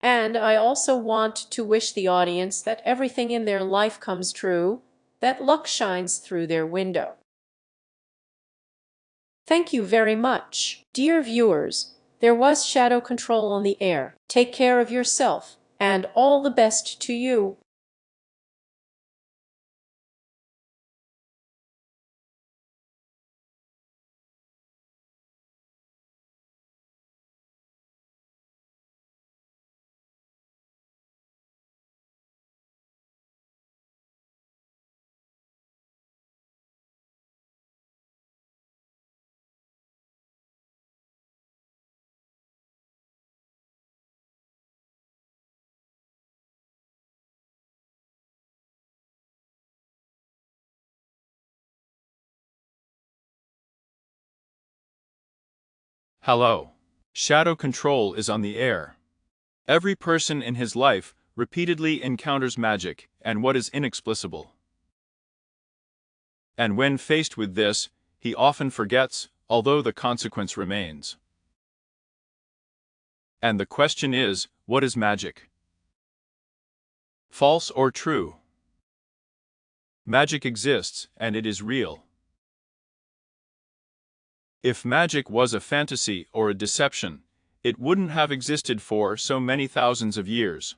And I also want to wish the audience that everything in their life comes true, that luck shines through their window. Thank you very much. Dear viewers, there was shadow control on the air. Take care of yourself, and all the best to you. Hello. Shadow control is on the air. Every person in his life repeatedly encounters magic and what is inexplicable. And when faced with this, he often forgets, although the consequence remains. And the question is, what is magic? False or true? Magic exists, and it is real. If magic was a fantasy or a deception, it wouldn't have existed for so many thousands of years.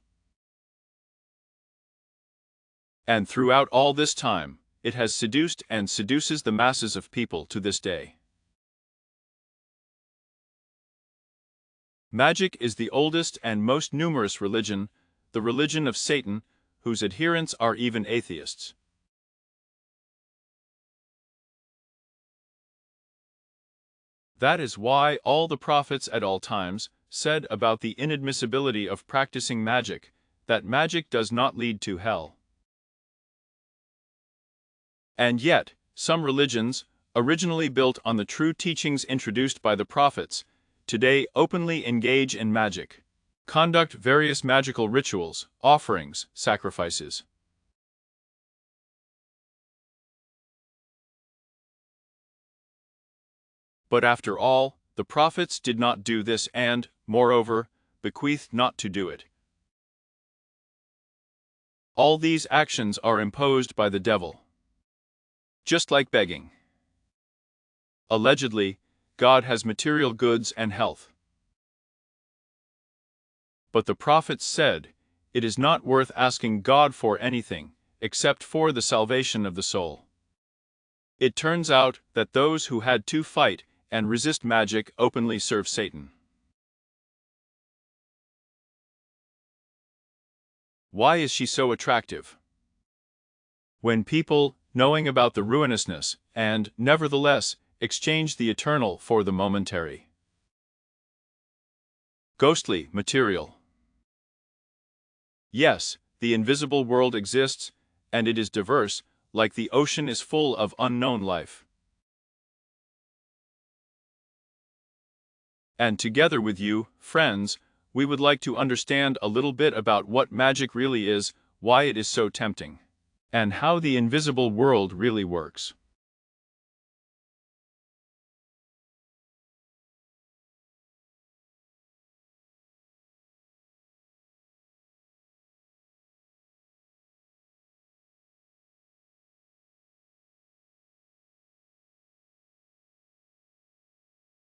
And throughout all this time, it has seduced and seduces the masses of people to this day. Magic is the oldest and most numerous religion, the religion of Satan, whose adherents are even atheists. That is why all the prophets at all times said about the inadmissibility of practicing magic, that magic does not lead to hell. And yet, some religions, originally built on the true teachings introduced by the prophets, today openly engage in magic, conduct various magical rituals, offerings, sacrifices. But after all, the prophets did not do this and, moreover, bequeathed not to do it. All these actions are imposed by the devil. Just like begging. Allegedly, God has material goods and health. But the prophets said, it is not worth asking God for anything, except for the salvation of the soul. It turns out that those who had to fight and resist magic openly serve Satan. Why is she so attractive? When people, knowing about the ruinousness, and, nevertheless, exchange the eternal for the momentary. Ghostly material. Yes, The invisible world exists, and it is diverse, like the ocean is full of unknown life. And together with you, friends, we would like to understand a little bit about what magic really is, why it is so tempting, and how the invisible world really works.